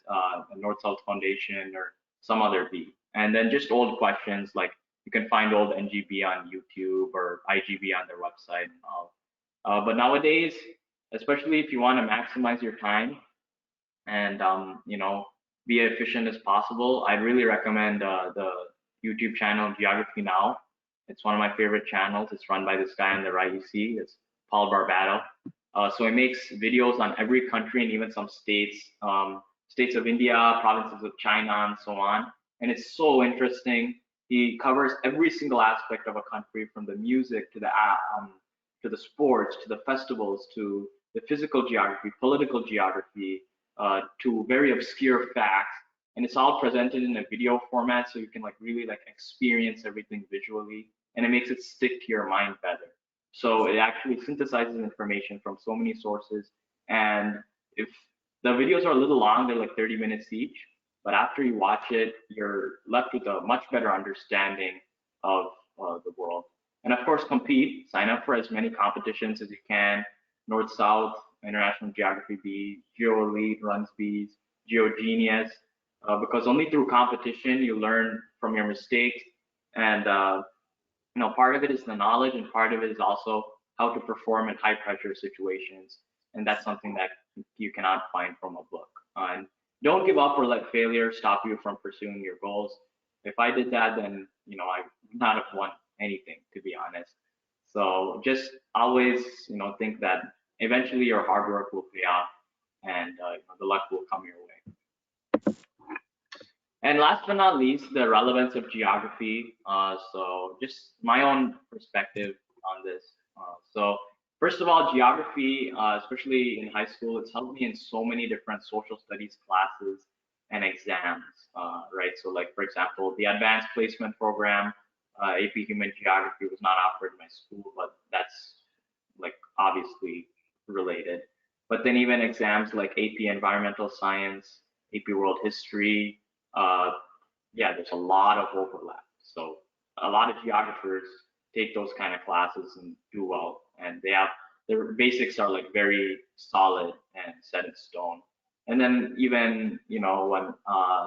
North-South Foundation or some other bee. And then just old questions, like you can find old NGB on YouTube or IGB on their website and all. But nowadays, especially if you want to maximize your time and be as efficient as possible, I'd really recommend the YouTube channel Geography Now. It's one of my favorite channels. It's run by this guy on the right you see. It's Paul Barbato. So he makes videos on every country and even some states, states of India, provinces of China, and so on. And it's so interesting. He covers every single aspect of a country, from the music to the sports, to the festivals, to the physical geography, political geography, to very obscure facts. And it's all presented in a video format, so you can really experience everything visually, and it makes it stick to your mind better. So it actually synthesizes information from so many sources. And if the videos are a little long, they're like 30 minutes each, but after you watch it, you're left with a much better understanding of the world. And of course, compete, sign up for as many competitions as you can. North-South, International Geography Bee, Geo Elite runs bees, GeoGenius. because only through competition you learn from your mistakes. And part of it is the knowledge, and part of it is also how to perform in high pressure situations. And that's something that you cannot find from a book. And don't give up or let failure stop you from pursuing your goals. If I did that, then I would not have won anything, to be honest. So just always think that eventually your hard work will pay off, and the luck will come your way. And last but not least, the relevance of geography. So just my own perspective on this. So first of all, geography, especially in high school, it's helped me in so many different social studies classes and exams, right? So like, for example, the advanced placement program, AP Human Geography was not offered in my school, but that's like obviously related. But then even exams like AP Environmental Science, AP World History, uh, yeah, there's a lot of overlap. So a lot of geographers take those kind of classes and do well, and their basics are like very solid and set in stone. And then even when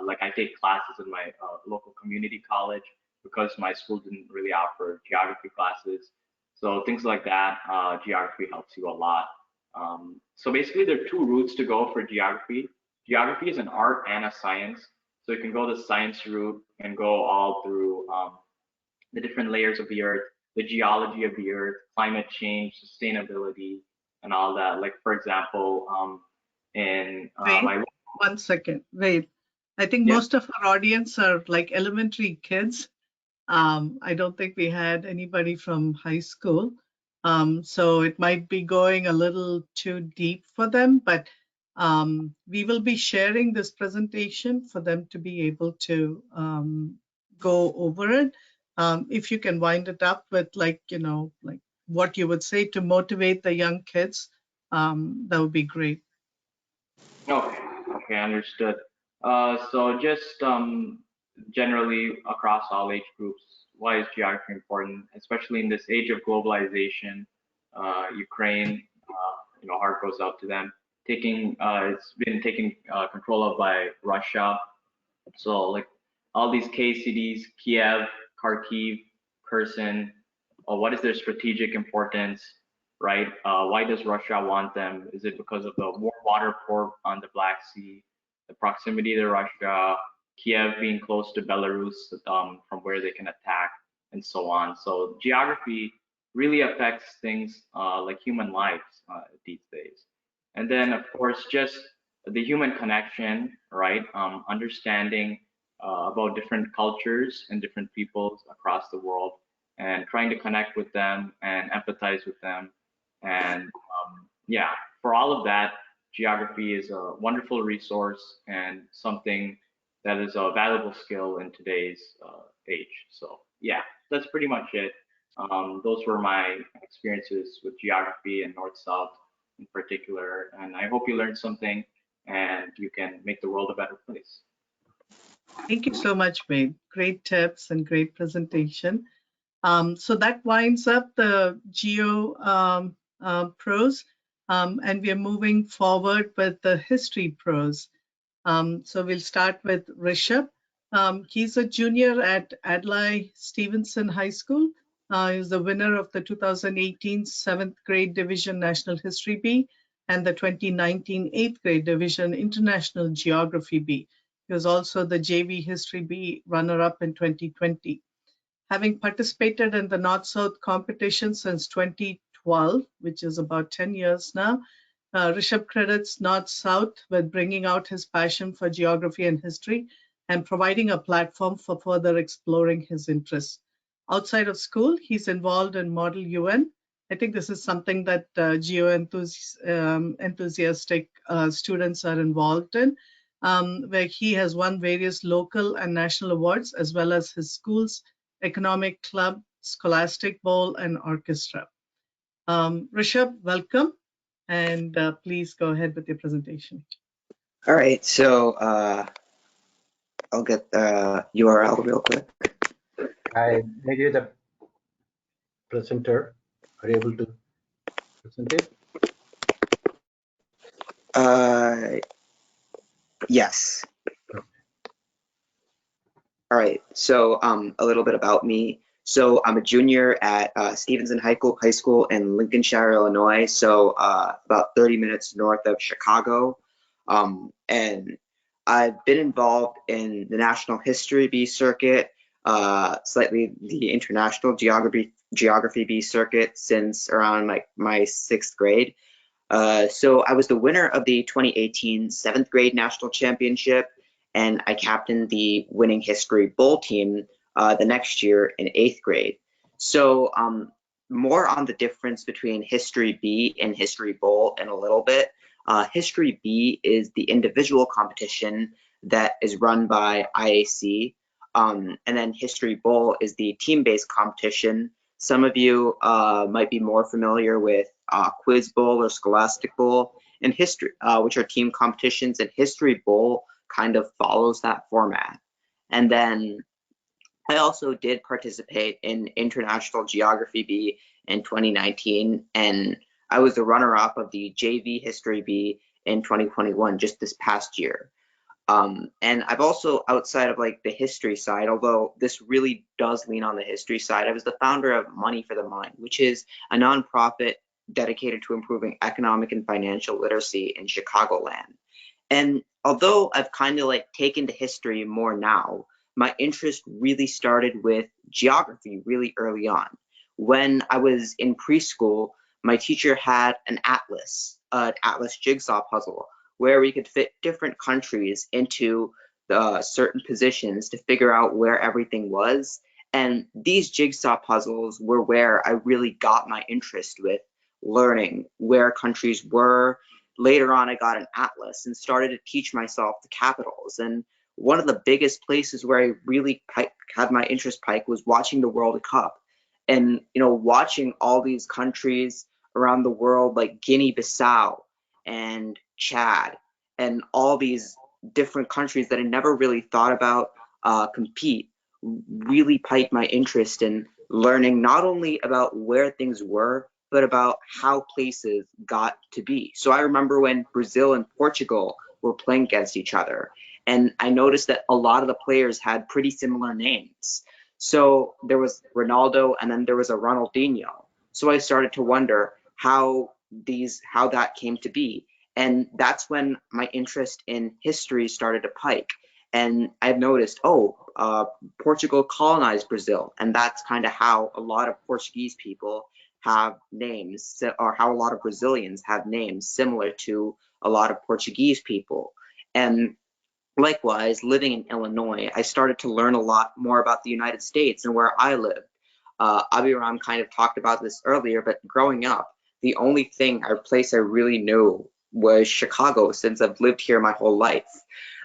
like I take classes in my local community college, because my school didn't really offer geography classes, so things like that, geography helps you a lot. So basically, there are two routes to go for geography. Geography is an art and a science. So you can go the science route and go all through the different layers of the earth, the geology of the earth, climate change, sustainability, and all that. Like, for example, in Wait, my 1 second. Wait. I think yeah. most of our audience are like elementary kids. I don't think we had anybody from high school. So it might be going a little too deep for them, but we will be sharing this presentation for them to be able to go over it. If you can wind it up with like what you would say to motivate the young kids, that would be great. Okay, understood. So just generally across all age groups, why is geography important, especially in this age of globalization? Ukraine, heart goes out to them. It's been taken control of by Russia. So like all these K cities, Kiev, Kharkiv, Kherson, what is their strategic importance, right? Why does Russia want them? Is it because of the warm water port on the Black Sea, the proximity to Russia, Kiev being close to Belarus, from where they can attack, and so on? So geography really affects things like human lives these days. And then, of course, just the human connection, right? Understanding about different cultures and different peoples across the world, and trying to connect with them and empathize with them. And yeah, for all of that, geography is a wonderful resource and something that is a valuable skill in today's age. So yeah, that's pretty much it. Those were my experiences with geography and North-South in particular. And I hope you learned something and you can make the world a better place. Thank you so much, Wade. Great tips and great presentation. So that winds up the geo prose, and we are moving forward with the history prose. So we'll start with Rishabh. He's a junior at Adlai Stevenson High School. He's the winner of the 2018 7th grade division National History B and the 2019 8th grade division International Geography B. He was also the JV History B runner-up in 2020. Having participated in the North-South competition since 2012, which is about 10 years now, Rishabh credits North-South with bringing out his passion for geography and history and providing a platform for further exploring his interests. Outside of school, he's involved in Model UN. I think this is something that geo-enthusiastic students are involved in, where he has won various local and national awards, as well as his school's economic club, scholastic bowl, and orchestra. Rishabh, welcome, and please go ahead with your presentation. All right, so I'll get the URL real quick. I made you the presenter. Are you able to present it? Yes. All right, so a little bit about me. So I'm a junior at Stevenson High School in Lincolnshire, Illinois, so about 30 minutes north of Chicago. And I've been involved in the National History B circuit, slightly the International Geography B circuit since around my 6th grade. So I was the winner of the 2018 7th grade national championship, and I captained the winning History Bowl team the next year in 8th grade. So more on the difference between History B and History Bowl in a little bit. History B is the individual competition that is run by IAC, and then History Bowl is the team-based competition. Some of you might be more familiar with Quiz Bowl or Scholastic Bowl and History, which are team competitions, and History Bowl kind of follows that format. And then I also did participate in International Geography B in 2019, and I was the runner-up of the JV History B in 2021, just this past year. And I've also, outside of like the history side, although this really does lean on the history side, I was the founder of Money for the Mind, which is a nonprofit dedicated to improving economic and financial literacy in Chicagoland. And although I've kind of like taken to history more now, my interest really started with geography really early on. When I was in preschool, my teacher had an atlas jigsaw puzzle, where we could fit different countries into certain positions to figure out where everything was. And these jigsaw puzzles were where I really got my interest with learning where countries were. Later on, I got an atlas and started to teach myself the capitals. And one of the biggest places where I really had my interest spike was watching the World Cup. And, watching all these countries around the world like Guinea-Bissau and Chad and all these different countries that I never really thought about compete really piqued my interest in learning not only about where things were, but about how places got to be. So I remember when Brazil and Portugal were playing against each other, and I noticed that a lot of the players had pretty similar names. So there was Ronaldo, and then there was a Ronaldinho. So I started to wonder how that came to be. And that's when my interest in history started to pike. And I've noticed, Portugal colonized Brazil. And that's kind of how a lot of Portuguese people have names, or how a lot of Brazilians have names similar to a lot of Portuguese people. And likewise, living in Illinois, I started to learn a lot more about the United States and where I lived. Abhiraam kind of talked about this earlier, but growing up, the only place I really knew was Chicago, since I've lived here my whole life.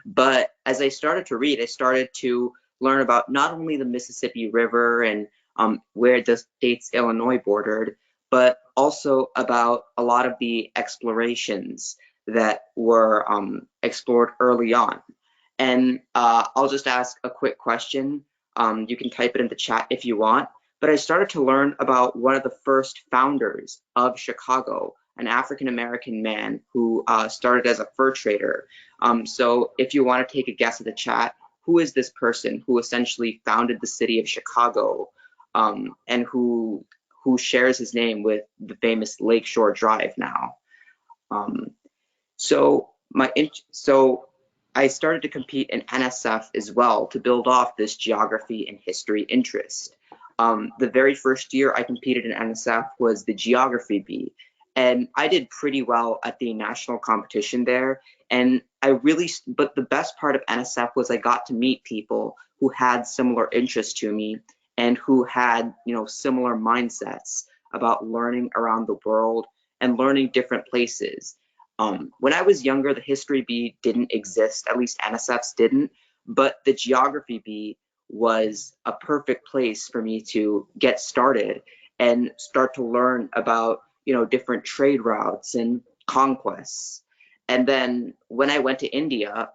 But as I started to read, I started to learn about not only the Mississippi River and where the state's Illinois bordered, but also about a lot of the explorations that were explored early on. And I'll just ask a quick question. You can type it in the chat if you want. But I started to learn about one of the first founders of Chicago, an African-American man who started as a fur trader. So if you want to take a guess at the chat, who is this person who essentially founded the city of Chicago, and who shares his name with the famous Lakeshore Drive now? So I started to compete in NSF as well to build off this geography and history interest. The very first year I competed in NSF was the Geography B, and I did pretty well at the national competition there. And but the best part of NSF was I got to meet people who had similar interests to me and who had, similar mindsets about learning around the world and learning different places. When I was younger, the History B didn't exist, at least NSF's didn't, but the Geography B was a perfect place for me to get started and start to learn about, different trade routes and conquests. And then when I went to India,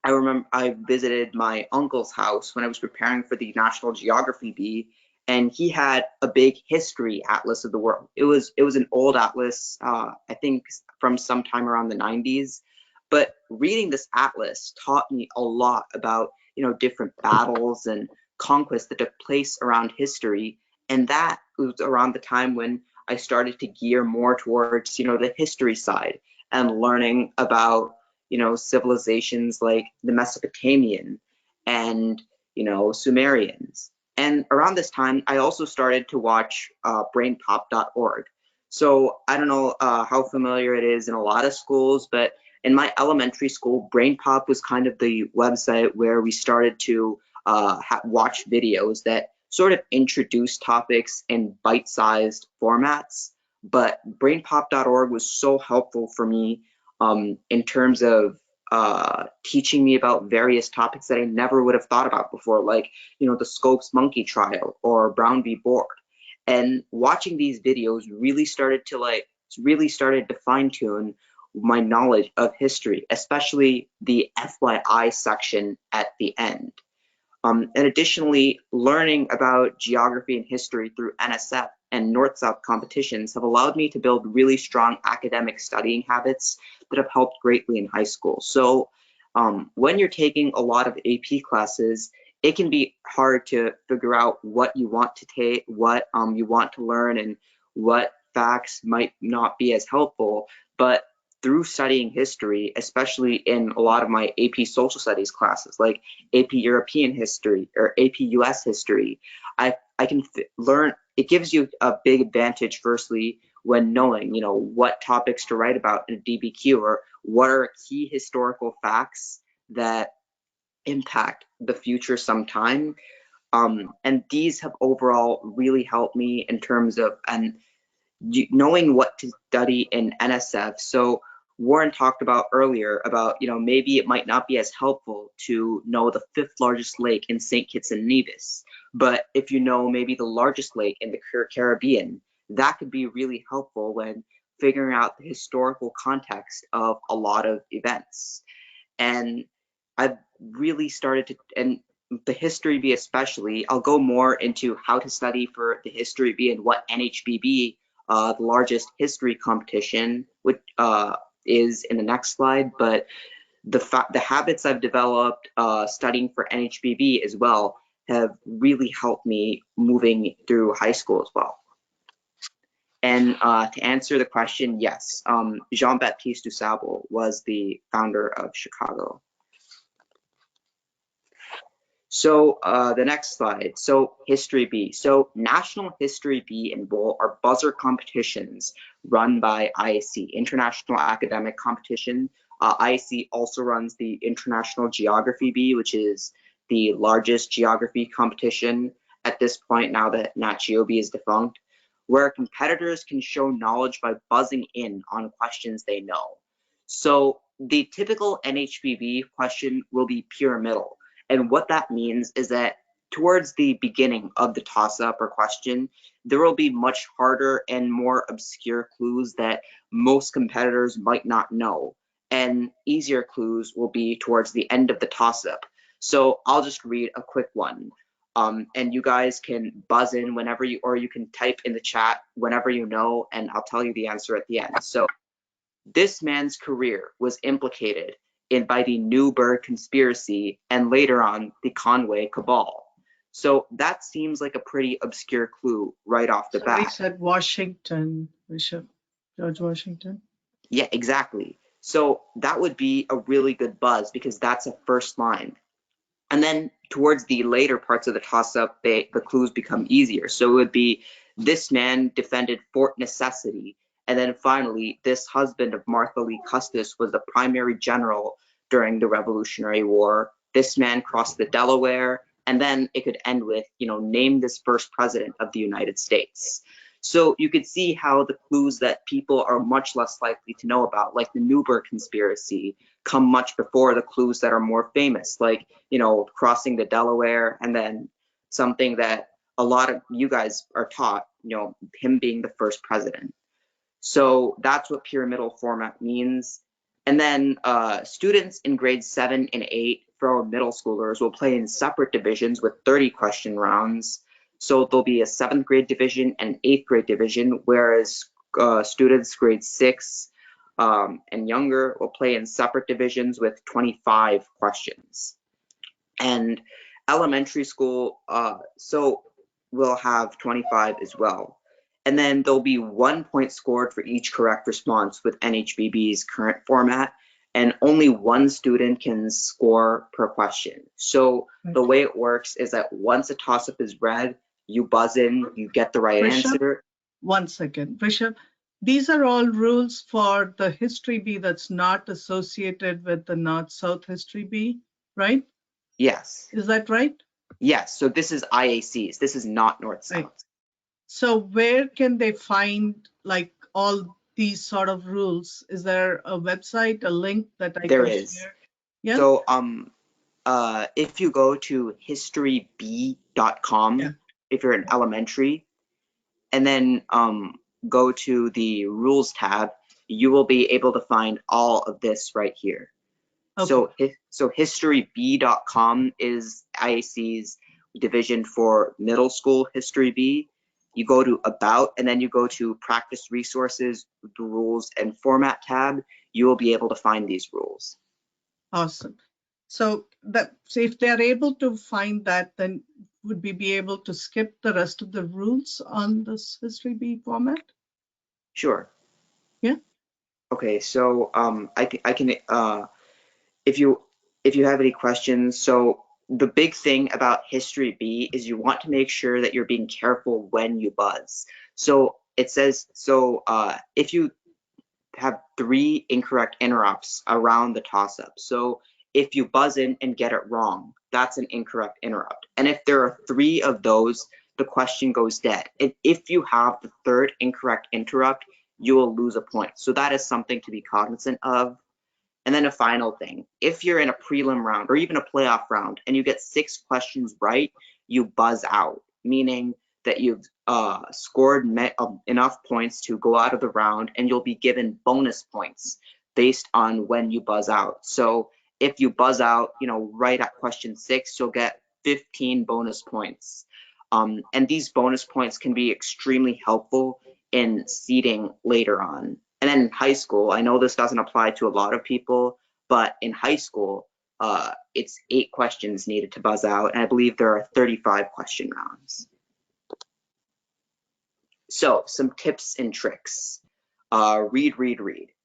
I remember I visited my uncle's house when I was preparing for the National Geography B, and he had a big history atlas of the world. It was an old atlas, I think from sometime around the 90s. But reading this atlas taught me a lot about, different battles and conquests that took place around history. And that was around the time when I started to gear more towards, the history side and learning about, civilizations like the Mesopotamian and, Sumerians. And around this time, I also started to watch brainpop.org. So I don't know how familiar it is in a lot of schools, but in my elementary school, BrainPop was kind of the website where we started to watch videos that sort of introduced topics in bite-sized formats. But brainpop.org was so helpful for me in terms of teaching me about various topics that I never would have thought about before, like, the Scopes monkey trial or Brown v. Board. And watching these videos really started to fine-tune my knowledge of history, especially the FYI section at the end. And additionally, learning about geography and history through NSF and North-South competitions have allowed me to build really strong academic studying habits that have helped greatly in high school. So when you're taking a lot of AP classes, it can be hard to figure out what you want to take, what you want to learn, and what facts might not be as helpful. But through studying history, especially in a lot of my AP social studies classes, like AP European history or AP US history, I can learn. It gives you a big advantage, firstly, when knowing, what topics to write about in a DBQ, or what are key historical facts that impact the future sometime. And these have overall really helped me in terms of knowing what to study in NSF. So Warren talked about earlier about, maybe it might not be as helpful to know the 5th largest lake in St. Kitts and Nevis, but if you know maybe the largest lake in the Caribbean, that could be really helpful when figuring out the historical context of a lot of events. And I've really started to, and the History Bee especially, I'll go more into how to study for the History Bee and what NHBB, the largest history competition, which is in the next slide. But the habits I've developed studying for NHBB as well have really helped me moving through high school as well. And to answer the question, yes, Jean-Baptiste du Sable was the founder of Chicago. So the next slide, so History Bee. So National History Bee and Bowl are buzzer competitions run by IAC, International Academic Competition. IAC also runs the International Geography Bee, which is the largest geography competition at this point now that Nat Geo Bee is defunct, where competitors can show knowledge by buzzing in on questions they know. So the typical NHBB question will be pyramidal. And what that means is that towards the beginning of the toss-up or question, there will be much harder and more obscure clues that most competitors might not know. And easier clues will be towards the end of the toss-up. So I'll just read a quick one. And you guys can buzz in whenever you, or you can type in the chat whenever you know, and I'll tell you the answer at the end. So this man's career was implicated by the Newburgh conspiracy and later on the Conway cabal. So that seems like a pretty obscure clue right off the bat. We said Washington, Rishabh, George Washington. Yeah, exactly. So that would be a really good buzz because that's a first line. And then towards the later parts of the toss-up, the clues become easier. So it would be, this man defended Fort Necessity. And then finally, this husband of Martha Lee Custis was the primary general during the Revolutionary War. This man crossed the Delaware. And then it could end with, name this first president of the United States. So you could see how the clues that people are much less likely to know about, like the Newburgh conspiracy, come much before the clues that are more famous, like, crossing the Delaware, and then something that a lot of you guys are taught, him being the first president. So that's what pyramidal format means. And then students in grades 7 and 8 for middle schoolers will play in separate divisions with 30 question rounds. So there'll be a 7th grade division and 8th grade division, whereas students grade 6 and younger will play in separate divisions with 25 questions. And elementary school, so we'll have 25 as well. And then there'll be 1 point scored for each correct response with NHBB's current format, and only one student can score per question. So the way it works is that once a toss-up is read, you buzz in, you get the right answer. 1 second, Rishabh. These are all rules for the History B that's not associated with the North-South History B, right? Yes. Is that right? Yes, so this is IACs. This is not North-South. Right. So where can they find like all these sort of rules? Is there a website, a link that I There can is. share? Yeah. So if you go to historyb.com, if you're in elementary, and then go to the rules tab, you will be able to find all of this right here. Okay. So historyb.com is IAC's division for middle school History B. You go to About, and then you go to Practice Resources, the Rules and Format tab. You will be able to find these rules. Awesome. So if they're able to find that, then would we be able to skip the rest of the rules on this History B format? Sure. Yeah. Okay, so I can if you have any questions. So the big thing about History B is you want to make sure that you're being careful when you buzz. So it says, if you have 3 incorrect interrupts around the toss-up. So if you buzz in and get it wrong, that's an incorrect interrupt. And if there are 3 of those, the question goes dead. And if you have the 3rd incorrect interrupt, you will lose a point. So that is something to be cognizant of. And then a final thing, if you're in a prelim round or even a playoff round and you get 6 questions right, you buzz out, meaning that you've scored enough points to go out of the round, and you'll be given bonus points based on when you buzz out. So if you buzz out, right at question 6, you'll get 15 bonus points. And these bonus points can be extremely helpful in seeding later on. And then in high school, I know this doesn't apply to a lot of people, but in high school, it's 8 questions needed to buzz out, and I believe there are 35 question rounds. So some tips and tricks. Read.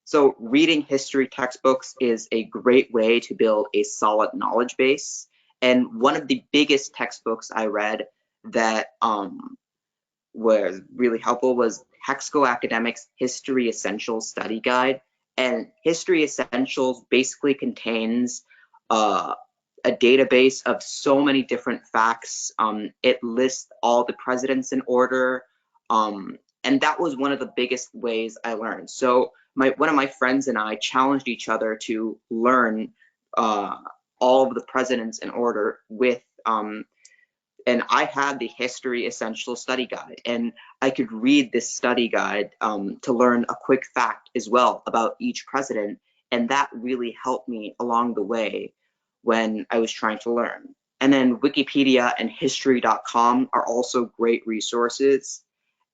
So reading history textbooks is a great way to build a solid knowledge base. And one of the biggest textbooks I read that was really helpful was Hexco Academics History Essentials Study Guide. And History Essentials basically contains a database of so many different facts. It lists all the presidents in order. And that was one of the biggest ways I learned. So one of my friends and I challenged each other to learn all of the presidents in order with and I had the History Essential Study Guide, and I could read this study guide to learn a quick fact as well about each president, and that really helped me along the way when I was trying to learn. And then Wikipedia and history.com are also great resources.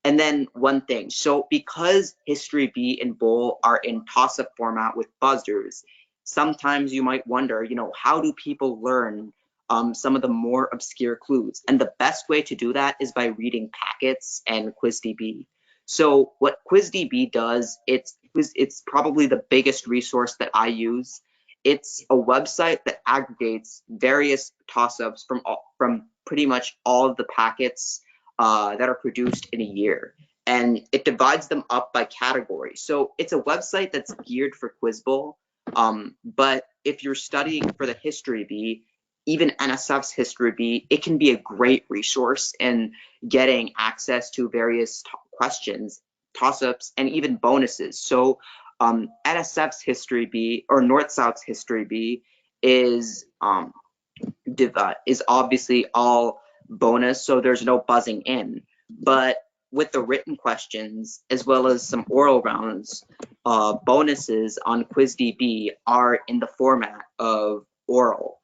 And then one thing, so because History B and Bowl are in toss-up format with buzzers, sometimes you might wonder, how do people learn some of the more obscure clues? And the best way to do that is by reading packets and QuizDB. So what QuizDB does, it's probably the biggest resource that I use. It's a website that aggregates various toss-ups from pretty much all of the packets that are produced in a year. And it divides them up by category. So it's a website that's geared for Quiz Bowl. But if you're studying for the History B, even NSF's History B, it can be a great resource in getting access to various questions, toss-ups, and even bonuses. So NSF's History B or North-South's History B is obviously all bonus, so there's no buzzing in. But with the written questions, as well as some oral rounds, bonuses on QuizDB are in the format of oral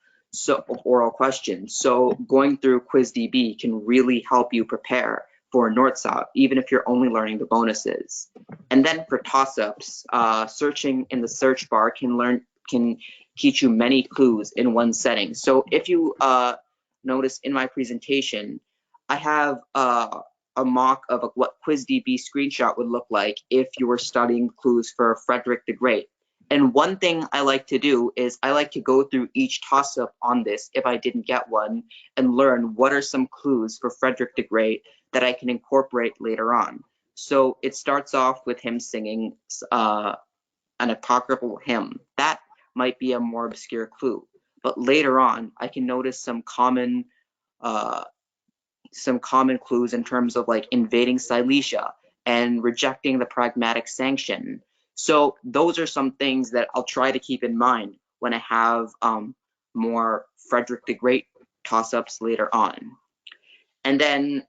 questions. So going through QuizDB can really help you prepare for North-South, even if you're only learning the bonuses. And then for toss-ups, searching in the search bar can teach you many clues in one setting. So if you notice in my presentation, I have a mock of what QuizDB screenshot would look like if you were studying clues for Frederick the Great. And one thing I like to do is I like to go through each toss-up on this if I didn't get one and learn what are some clues for Frederick the Great that I can incorporate later on. So it starts off with him singing an apocryphal hymn. That might be a more obscure clue. But later on, I can notice some common clues in terms of like invading Silesia and rejecting the pragmatic sanction. So those are some things that I'll try to keep in mind when I have more Frederick the Great toss-ups later on. And then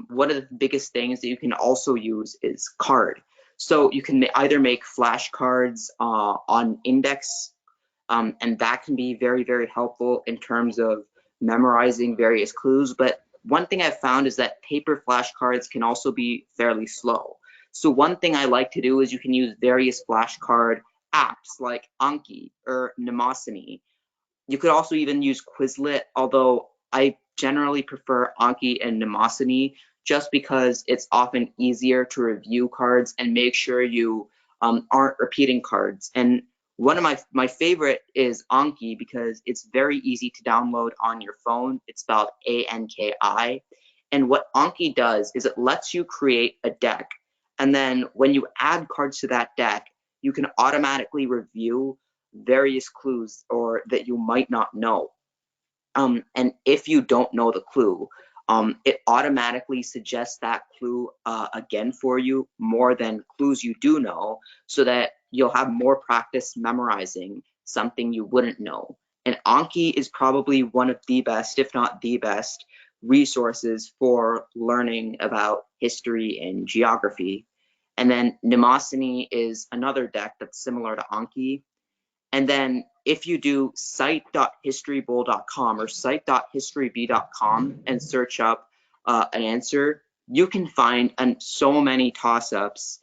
one of the biggest things that you can also use is card. So you can either make flashcards on index, and that can be very, very helpful in terms of memorizing various clues. But one thing I've found is that paper flashcards can also be fairly slow. So one thing I like to do is you can use various flashcard apps like Anki or Mnemosiny. You could also even use Quizlet, although I generally prefer Anki and Mnemosiny just because it's often easier to review cards and make sure you aren't repeating cards. And one of my favorite is Anki because it's very easy to download on your phone. It's spelled A-N-K-I. And what Anki does is it lets you create a deck. And then when you add cards to that deck, you can automatically review various clues or that you might not know. And if you don't know the clue, it automatically suggests that clue again for you more than clues you do know, so that you'll have more practice memorizing something you wouldn't know. And Anki is probably one of the best, if not the best, resources for learning about history and geography. And then Mnemosiny is another deck that's similar to Anki. And then if you do site.historybowl.com or site.historyb.com and search up an answer, you can find so many toss-ups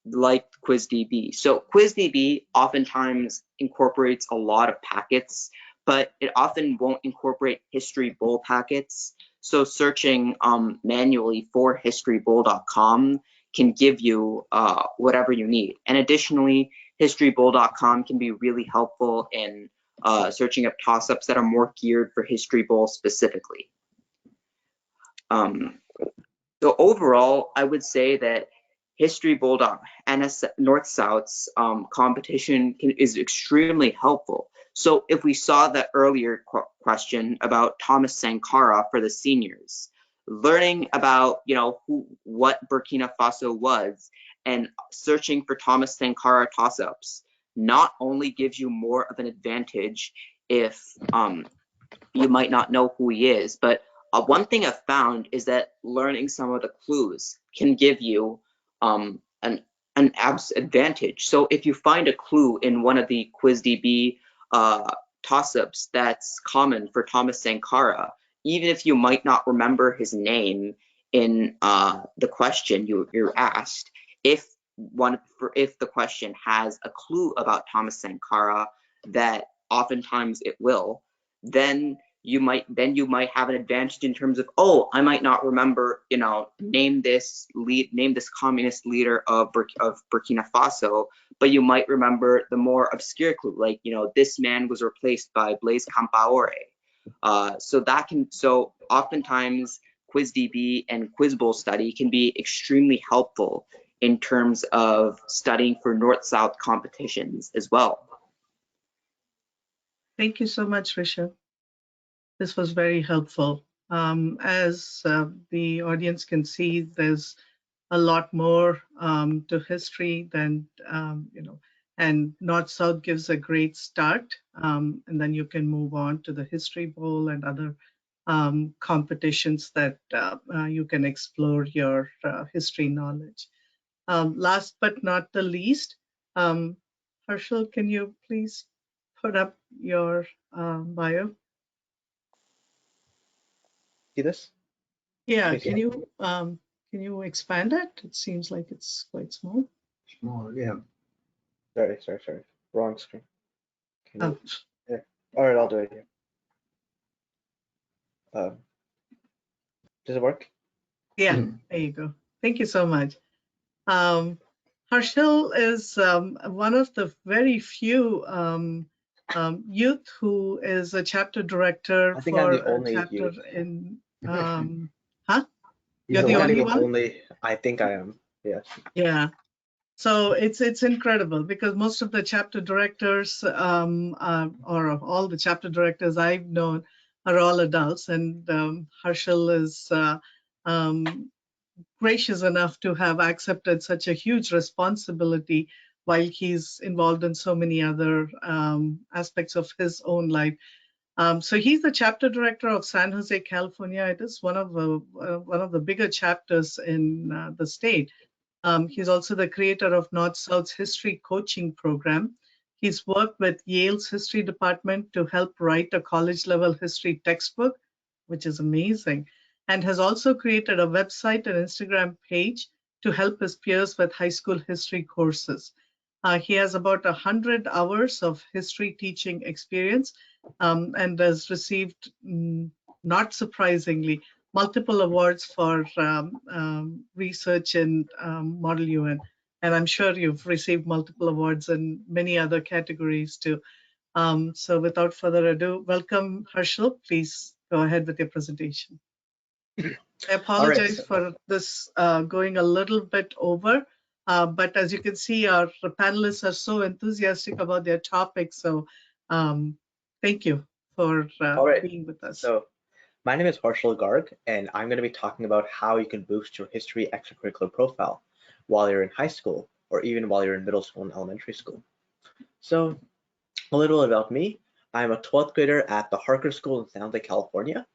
like QuizDB. So QuizDB oftentimes incorporates a lot of packets, but it often won't incorporate History Bowl packets. So searching manually for historybowl.com can give you whatever you need. And additionally, historybowl.com can be really helpful in searching up toss-ups that are more geared for History Bowl specifically. So overall, I would say that History Bowl and North-South's competition is extremely helpful. So if we saw the earlier question about Thomas Sankara for the seniors, learning about what Burkina Faso was and searching for Thomas Sankara toss-ups not only gives you more of an advantage if you might not know who he is, but one thing I've found is that learning some of the clues can give you an advantage. So if you find a clue in one of the QuizDB toss-ups that's common for Thomas Sankara, even if you might not remember his name in the question you're asked, if the question has a clue about Thomas Sankara, that oftentimes it will, then you might have an advantage in terms of, oh, I might not remember, name this communist leader of Burkina Faso, but you might remember the more obscure clue, like this man was replaced by Blaise Compaoré. So oftentimes QuizDB and QuizBowl study can be extremely helpful in terms of studying for North-South competitions as well. Thank you so much, Rishabh. This was very helpful. As the audience can see, there's a lot more to history than, and North-South gives a great start. And then you can move on to the History Bowl and other competitions that you can explore your history knowledge. Last but not the least, Harshil, can you please put up your bio? See this? Yeah, Please, can you expand it? It seems like it's quite small. Small, yeah. Sorry. Wrong screen. Can Oh, you? Yeah. All right, I'll do it here. Does it work? yeah, there you go. Thank you so much. Harshil is one of the very few youth who is a chapter director I think I'm for the a only chapter youth. in, huh? He's You're the the I only think only the one. one? only. I think I am. Yes. Yeah. So it's incredible because most of the chapter directors or all the chapter directors I've known are all adults, and Harshil is um, gracious enough to have accepted such a huge responsibility while he's involved in so many other aspects of his own life. So he's the chapter director of San Jose, California. It is one of the bigger chapters in the state. He's also the creator of North-South's history coaching program. He's worked with Yale's history department to help write a college-level history textbook, which is amazing, and has also created a website and Instagram page to help his peers with high school history courses. He has about 100 hours of history teaching experience and has received, not surprisingly, multiple awards for research in Model UN. And I'm sure you've received multiple awards in many other categories too. So without further ado, welcome, Harshil. Please go ahead with your presentation. I All right. apologize for this going a little bit over, but as you can see, our panelists are so enthusiastic about their topic. So thank you for All right. being with us. So my name is Harshil Garg, and I'm going to be talking about how you can boost your history extracurricular profile while you're in high school or even while you're in middle school and elementary school. So a little about me. I'm a 12th grader at the Harker School in San Jose, California.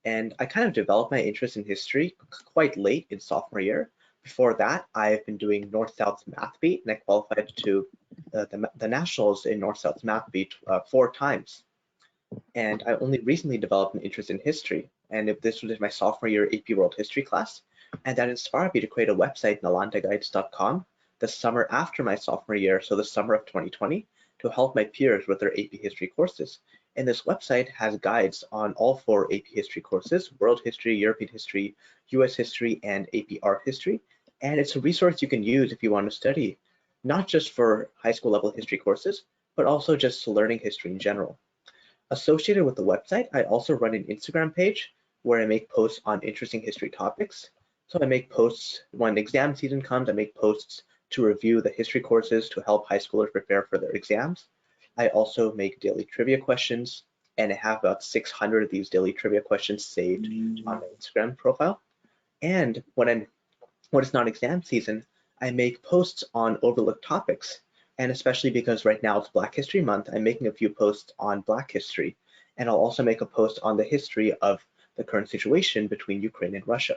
And I kind of developed my interest in history quite late in sophomore year. Before that, I've been doing North-South Math Beat, and I qualified to the nationals in North-South Math Beat 4 times. And I only recently developed an interest in history, and if this was in my sophomore year AP World History class, and that inspired me to create a website, nalandaguides.com, the summer after my sophomore year, so the summer of 2020, to help my peers with their AP History courses. And this website has guides on all 4 AP History courses: World History, European History, US History, and AP Art History. And it's a resource you can use if you want to study, not just for high school level history courses, but also just learning history in general. Associated with the website, I also run an Instagram page where I make posts on interesting history topics. So I make posts when exam season comes. I make posts to review the history courses to help high schoolers prepare for their exams. I also make daily trivia questions, and I have about 600 of these daily trivia questions saved on my Instagram profile. And when it's not exam season, I make posts on overlooked topics. And especially because right now it's Black History Month, I'm making a few posts on Black history. And I'll also make a post on the history of the current situation between Ukraine and Russia.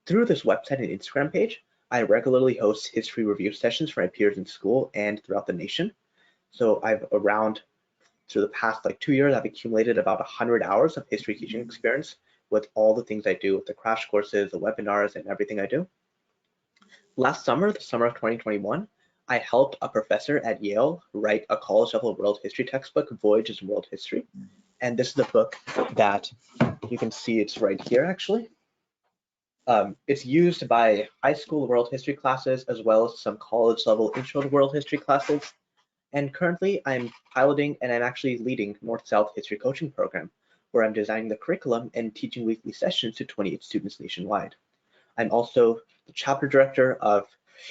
Through this website and Instagram page, I regularly host history review sessions for my peers in school and throughout the nation. So through the past 2 years, I've accumulated about 100 hours of history teaching experience with all the things I do, with the crash courses, the webinars, and everything I do. Last summer, the summer of 2021, I helped a professor at Yale write a college-level world history textbook, Voyages in World History. And this is the book that you can see. It's right here, actually. It's used by high school world history classes as well as some college-level intro to world history classes. And currently, I'm piloting and I'm actually leading North-South History Coaching Program, where I'm designing the curriculum and teaching weekly sessions to 28 students nationwide. I'm also the chapter director of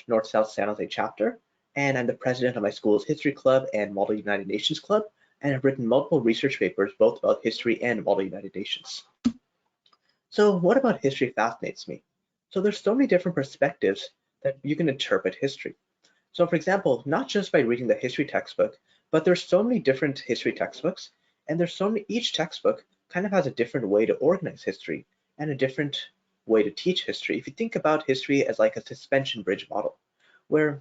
North-South San Jose chapter, and I'm the president of my school's history club and Model United Nations Club, and I've written multiple research papers both about history and Model United Nations. So what about history fascinates me? So there's so many different perspectives that you can interpret history. So for example, not just by reading the history textbook, but there's so many different history textbooks, and each textbook kind of has a different way to organize history and a different way to teach history. If you think about history as like a suspension bridge model, where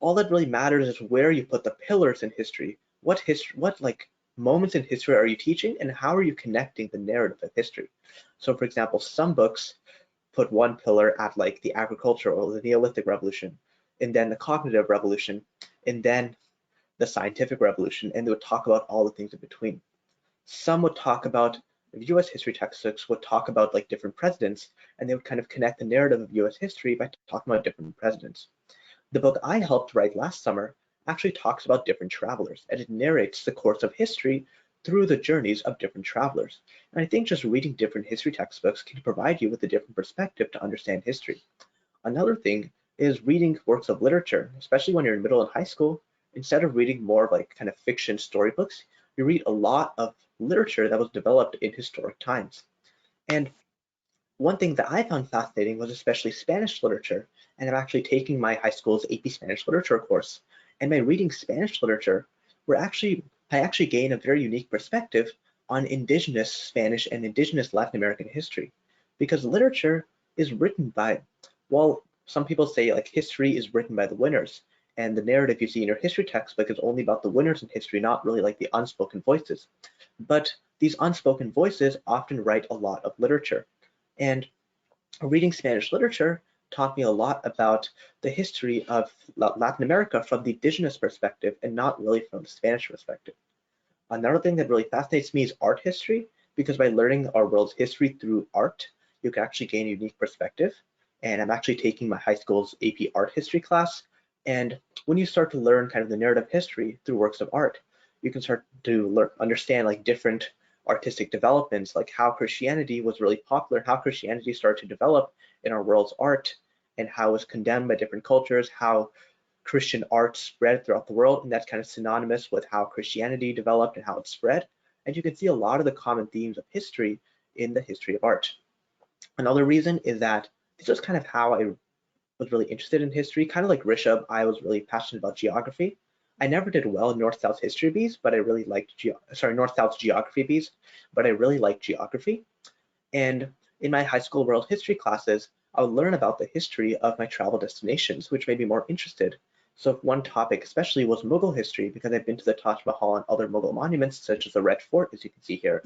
all that really matters is where you put the pillars in history, what moments in history are you teaching, and how are you connecting the narrative of history? So for example, some books put one pillar at like the agricultural or the Neolithic revolution, and then the cognitive revolution, and then the scientific revolution, and they would talk about all the things in between. Some would talk about, US history textbooks would talk about like different presidents, and they would kind of connect the narrative of US history by talking about different presidents. The book I helped write last summer actually talks about different travelers, and it narrates the course of history through the journeys of different travelers. And I think just reading different history textbooks can provide you with a different perspective to understand history. Another thing is reading works of literature, especially when you're in middle and high school. Instead of reading more of like kind of fiction storybooks, you read a lot of literature that was developed in historic times. And one thing that I found fascinating was especially Spanish literature, and I'm actually taking my high school's AP Spanish literature course. And by reading Spanish literature, I actually gain a very unique perspective on indigenous Spanish and indigenous Latin American history, because literature is written by, well, some people say like history is written by the winners, and the narrative you see in your history textbook is only about the winners in history, not really like the unspoken voices. But these unspoken voices often write a lot of literature. And reading Spanish literature taught me a lot about the history of Latin America from the indigenous perspective and not really from the Spanish perspective. Another thing that really fascinates me is art history, because by learning our world's history through art, you can actually gain a unique perspective. And I'm actually taking my high school's AP art history class. And when you start to learn kind of the narrative history through works of art, you can start to understand like different artistic developments, like how Christianity was really popular, how Christianity started to develop in our world's art, and how it was condemned by different cultures, how Christian art spread throughout the world, and that's kind of synonymous with how Christianity developed and how it spread. And you can see a lot of the common themes of history in the history of art. Another reason is that this is kind of how I was really interested in history. Kind of like Rishabh, I was really passionate about geography. I never did well in North-South history Bs, but I really liked North-South geography Bs, but I really liked geography. And in my high school world history classes, I would learn about the history of my travel destinations, which made me more interested. So one topic especially was Mughal history, because I've been to the Taj Mahal and other Mughal monuments, such as the Red Fort, as you can see here.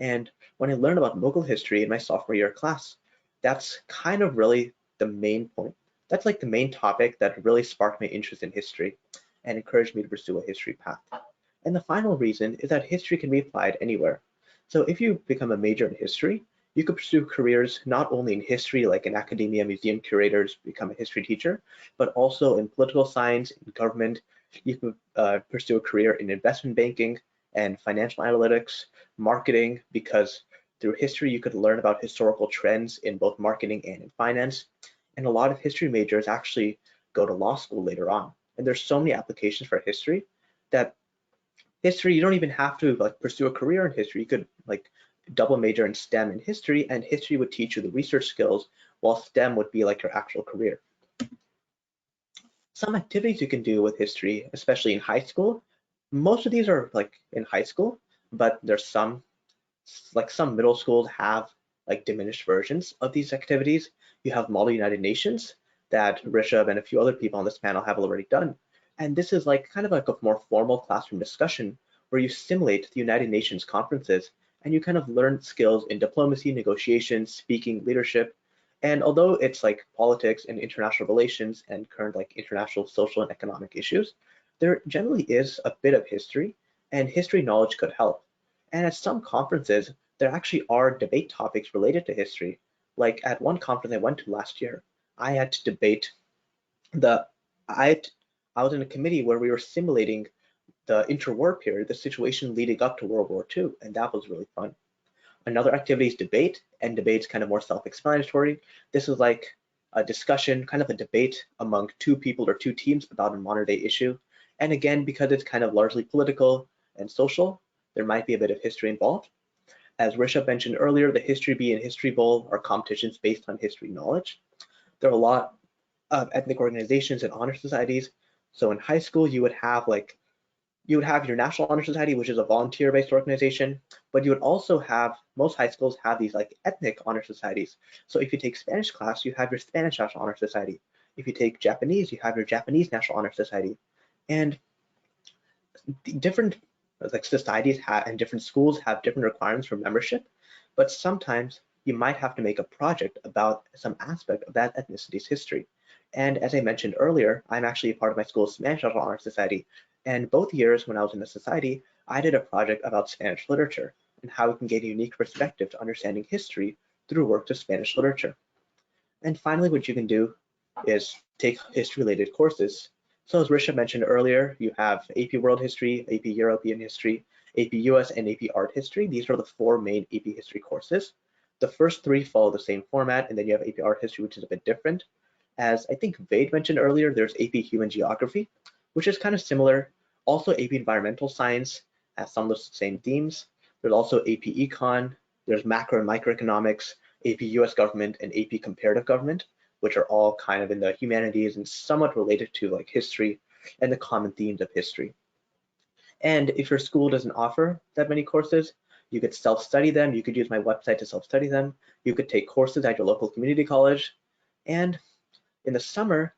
And when I learned about Mughal history in my sophomore year class, that's kind of really the main point. That's like the main topic that really sparked my interest in history and encouraged me to pursue a history path. And the final reason is that history can be applied anywhere. So if you become a major in history, you could pursue careers not only in history, like in academia, museum curators, become a history teacher, but also in political science, in government. You could pursue a career in investment banking and financial analytics, marketing, because through history, you could learn about historical trends in both marketing and in finance. And a lot of history majors actually go to law school later on. And there's so many applications for history that history, you don't even have to like pursue a career in history. You could like double major in STEM and history, and history would teach you the research skills, while STEM would be like your actual career. Some activities you can do with history, especially in high school, most of these are like in high school, but there's some, like some middle schools have like diminished versions of these activities. You have Model United Nations that Rishabh and a few other people on this panel have already done. And this is like kind of like a more formal classroom discussion where you simulate the United Nations conferences and you kind of learn skills in diplomacy, negotiation, speaking, leadership. And although it's like politics and international relations and current like international social and economic issues, there generally is a bit of history, and history knowledge could help. And at some conferences, there actually are debate topics related to history. Like at one conference I went to last year, I had to debate I was in a committee where we were simulating the interwar period, the situation leading up to World War II, and that was really fun. Another activity is debate, and debate's kind of more self-explanatory. This is like a discussion, kind of a debate among two people or two teams about a modern day issue. And again, because it's kind of largely political and social, there might be a bit of history involved. As Rishabh mentioned earlier, the History Bee and History Bowl are competitions based on history knowledge. There are a lot of ethnic organizations and honor societies. So in high school, you would have your National Honor Society, which is a volunteer-based organization, but you would also have, most high schools have these like ethnic honor societies. So if you take Spanish class, you have your Spanish National Honor Society. If you take Japanese, you have your Japanese National Honor Society. And different like societies have and different schools have different requirements for membership, but sometimes you might have to make a project about some aspect of that ethnicity's history. And as I mentioned earlier, I'm actually a part of my school's Spanish Honor Society. And both years when I was in the society, I did a project about Spanish literature and how we can gain a unique perspective to understanding history through works of Spanish literature. And finally, what you can do is take history-related courses. So as Rishabh mentioned earlier, you have AP World History, AP European History, AP US, and AP Art History. These are the 4 main AP History courses. The first 3 follow the same format, and then you have AP Art History, which is a bit different. As I think Ved mentioned earlier, there's AP Human Geography, which is kind of similar. Also AP Environmental Science has some of the same themes. There's also AP Econ, there's Macro and Microeconomics, AP US Government, and AP Comparative Government, which are all kind of in the humanities and somewhat related to like history and the common themes of history. And if your school doesn't offer that many courses, you could self-study them. You could use my website to self-study them. You could take courses at your local community college. And in the summer,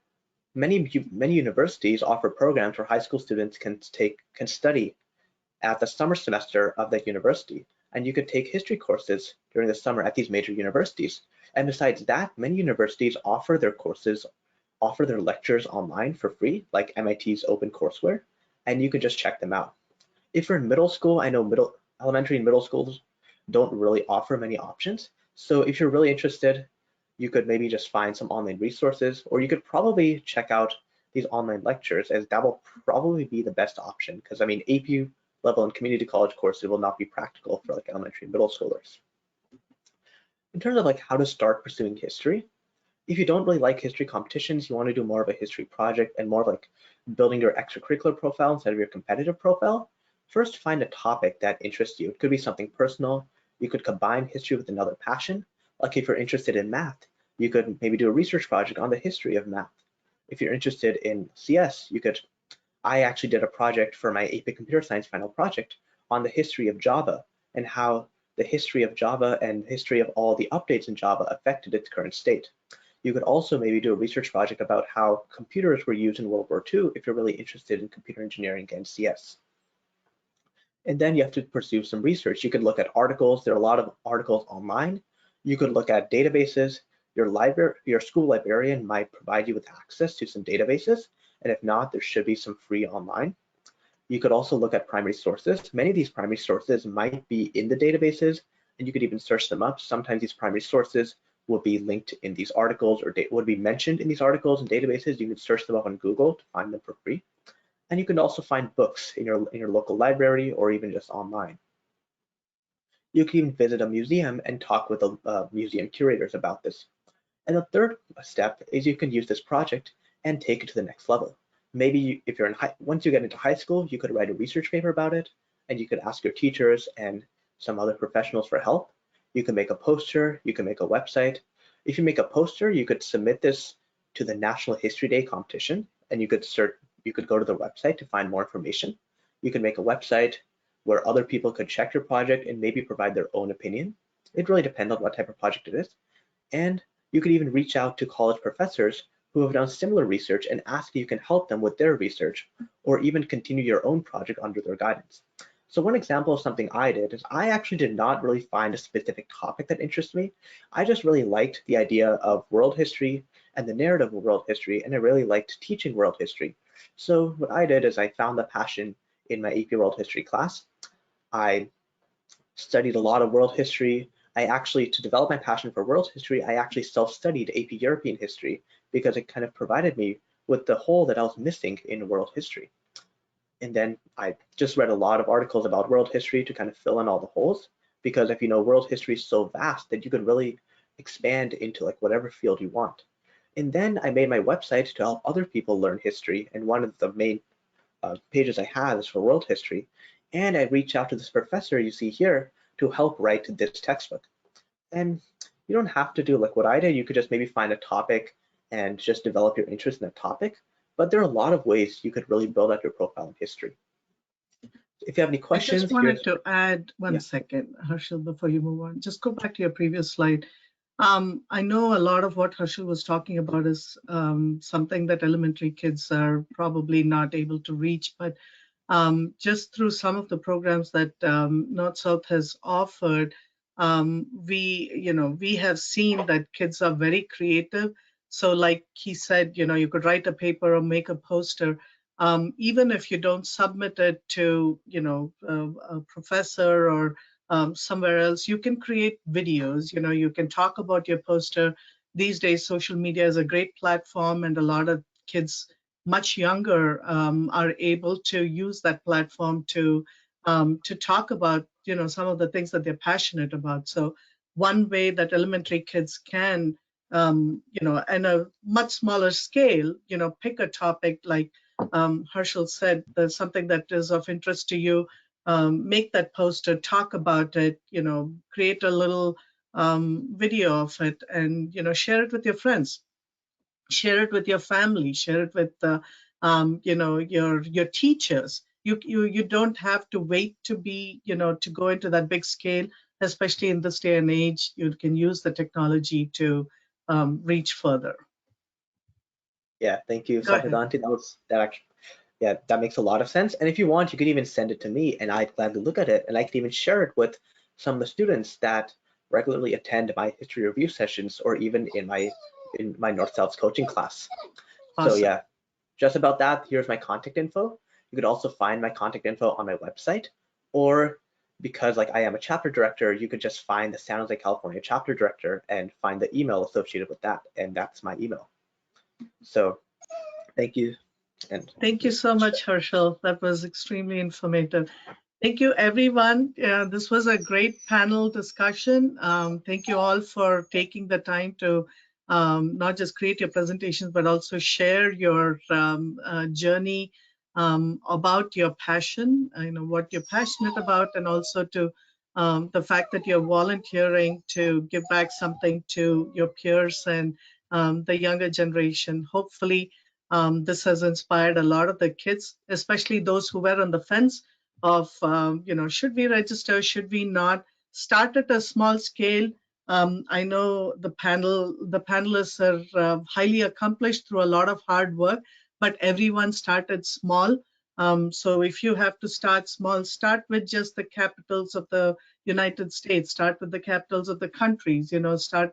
many universities offer programs where high school students can study at the summer semester of that university. And you could take history courses during the summer at these major universities. And besides that, many universities offer their lectures online for free, like MIT's OpenCourseWare, and you can just check them out. If you're in middle school, I know elementary and middle schools don't really offer many options. So if you're really interested, you could maybe just find some online resources, or you could probably check out these online lectures, as that will probably be the best option, because I mean, AP level and community college courses will not be practical for like elementary and middle schoolers. In terms of like how to start pursuing history, if you don't really like history competitions, you want to do more of a history project and more of like building your extracurricular profile instead of your competitive profile, first find a topic that interests you. It could be something personal. You could combine history with another passion. Like if you're interested in math, you could maybe do a research project on the history of math. If you're interested in CS, I actually did a project for my AP Computer Science final project on the history of Java and how the history of Java and history of all the updates in Java affected its current state. You could also maybe do a research project about how computers were used in World War II if you're really interested in computer engineering and CS. And then you have to pursue some research. You could look at articles. There are a lot of articles online. You could look at databases. Your school librarian might provide you with access to some databases. And if not, there should be some free online. You could also look at primary sources. Many of these primary sources might be in the databases, and you could even search them up. Sometimes these primary sources will be linked in these articles or would be mentioned in these articles and databases. You could search them up on Google to find them for free. And you can also find books in your local library or even just online. You can even visit a museum and talk with museum curators about this. And the third step is you can use this project and take it to the next level. Maybe if you're once you get into high school, you could write a research paper about it, and you could ask your teachers and some other professionals for help. You can make a poster, you can make a website. If you make a poster, you could submit this to the National History Day competition, and you could go to the website to find more information. You can make a website where other people could check your project and maybe provide their own opinion. It really depends on what type of project it is. And you could even reach out to college professors who have done similar research and ask if you can help them with their research, or even continue your own project under their guidance. So one example of something I did is I actually did not really find a specific topic that interests me. I just really liked the idea of world history and the narrative of world history, and I really liked teaching world history. So what I did is I found the passion in my AP World History class. I studied a lot of world history. To develop my passion for world history, I actually self-studied AP European history because it kind of provided me with the hole that I was missing in world history. And then I just read a lot of articles about world history to kind of fill in all the holes, because if you know, world history is so vast that you could really expand into like whatever field you want. And then I made my website to help other people learn history, and one of the main pages I have is for world history. And I reached out to this professor you see here to help write this textbook. And you don't have to do like what I did. You could just maybe find a topic and just develop your interest in that topic. But there are a lot of ways you could really build out your profile in history. If you have any questions. I just wanted to add one second, Harshil, before you move on. Just go back to your previous slide. I know a lot of what Harshil was talking about is something that elementary kids are probably not able to reach, but just through some of the programs that North-South has offered, we have seen that kids are very creative. So like he said, you could write a paper or make a poster. Even if you don't submit it to, a professor or somewhere else, you can create videos, you can talk about your poster. These days, social media is a great platform, and a lot of kids much younger are able to use that platform to talk about some of the things that they're passionate about. So one way that elementary kids can in a much smaller scale pick a topic like Harshil said, there's something that is of interest to you, make that poster, talk about it, create a little video of it, and share it with your friends, share it with your family, share it with your teachers. You don't have to wait to be to go into that big scale, especially in this day and age. You can use the technology to reach further. Yeah, thank you, Go ahead. Sapadanti. That makes a lot of sense. And if you want, you could even send it to me, and I'd gladly look at it, and I could even share it with some of the students that regularly attend my history review sessions, or even in my North-South coaching class. Awesome. So yeah, just about that, here's my contact info. You could also find my contact info on my website, or because like I am a chapter director, you could just find the San Jose, California chapter director and find the email associated with that, and that's my email. So thank you. And thank you so much, Harshil. That was extremely informative. Thank you, everyone. This was a great panel discussion. Thank you all for taking the time to not just create your presentations, but also share your journey about your passion, what you're passionate about, and also to the fact that you're volunteering to give back something to your peers and the younger generation. Hopefully, this has inspired a lot of the kids, especially those who were on the fence of, should we register, should we not? Start at a small scale. I know the panelists are highly accomplished through a lot of hard work, but everyone started small. So if you have to start small, start with just the capitals of the United States, start with the capitals of the countries, start.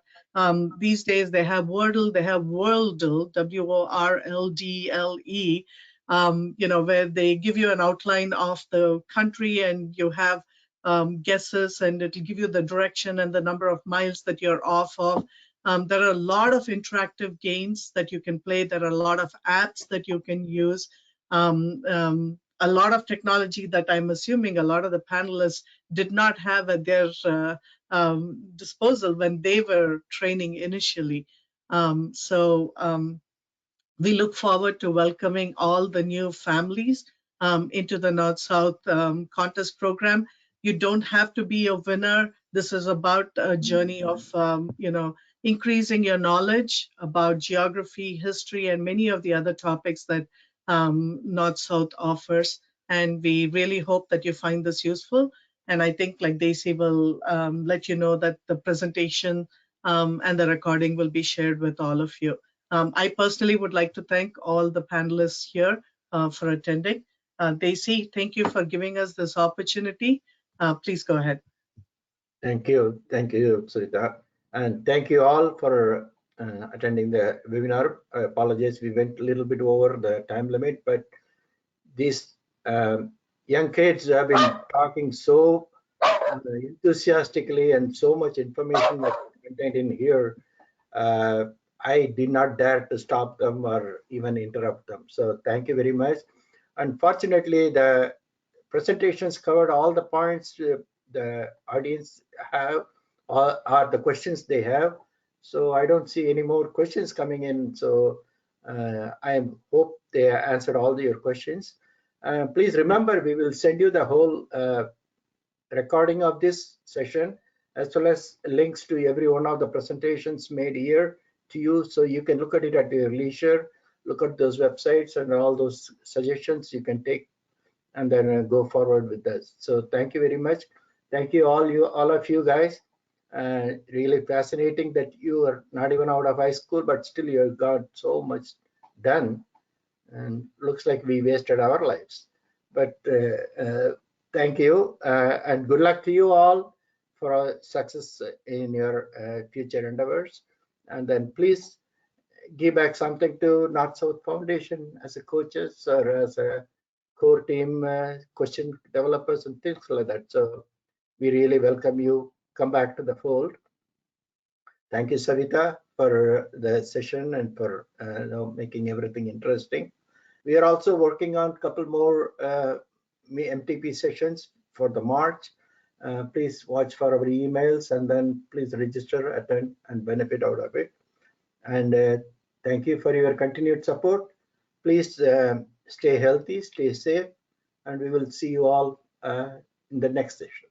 These days they have Wordle, they have Worldle, WORLDLE, where they give you an outline of the country and you have guesses, and it'll give you the direction and the number of miles that you're off of. There are a lot of interactive games that you can play. There are a lot of apps that you can use. A lot of technology that I'm assuming a lot of the panelists did not have at their disposal when they were training initially. We look forward to welcoming all the new families into the North-South contest program. You don't have to be a winner. This is about a journey of, increasing your knowledge about geography, history, and many of the other topics that North-South offers. And we really hope that you find this useful. And I think like Daisy will let you know that the presentation and the recording will be shared with all of you. I personally would like to thank all the panelists here for attending. Daisy, thank you for giving us this opportunity. Please go ahead. Thank you, Sarita. And thank you all for attending the webinar. I apologize, we went a little bit over the time limit, but these young kids have been talking so enthusiastically, and so much information that's contained in here. I did not dare to stop them or even interrupt them. So thank you very much. Unfortunately, the presentations covered all the points the audience have, or the questions they have. So I don't see any more questions coming in. So I hope they answered all your questions. Please remember, we will send you the whole recording of this session, as well as links to every one of the presentations made here to you, so you can look at it at your leisure, look at those websites and all those suggestions you can take, and then go forward with this. So thank you very much. Thank you all of you guys. Really fascinating that you are not even out of high school, but still you have got so much done, and looks like we wasted our lives. But thank you and good luck to you all for success in your future endeavors. And then please give back something to North South Foundation as a coaches or as a core team question developers and things like that. So we really welcome you. Come back to the fold. Thank you, Savita, for the session and for making everything interesting. We are also working on a couple more MTP sessions for the March. Please watch for our emails and then please register, attend, and benefit out of it. And thank you for your continued support. Please stay healthy, stay safe, and we will see you all in the next session.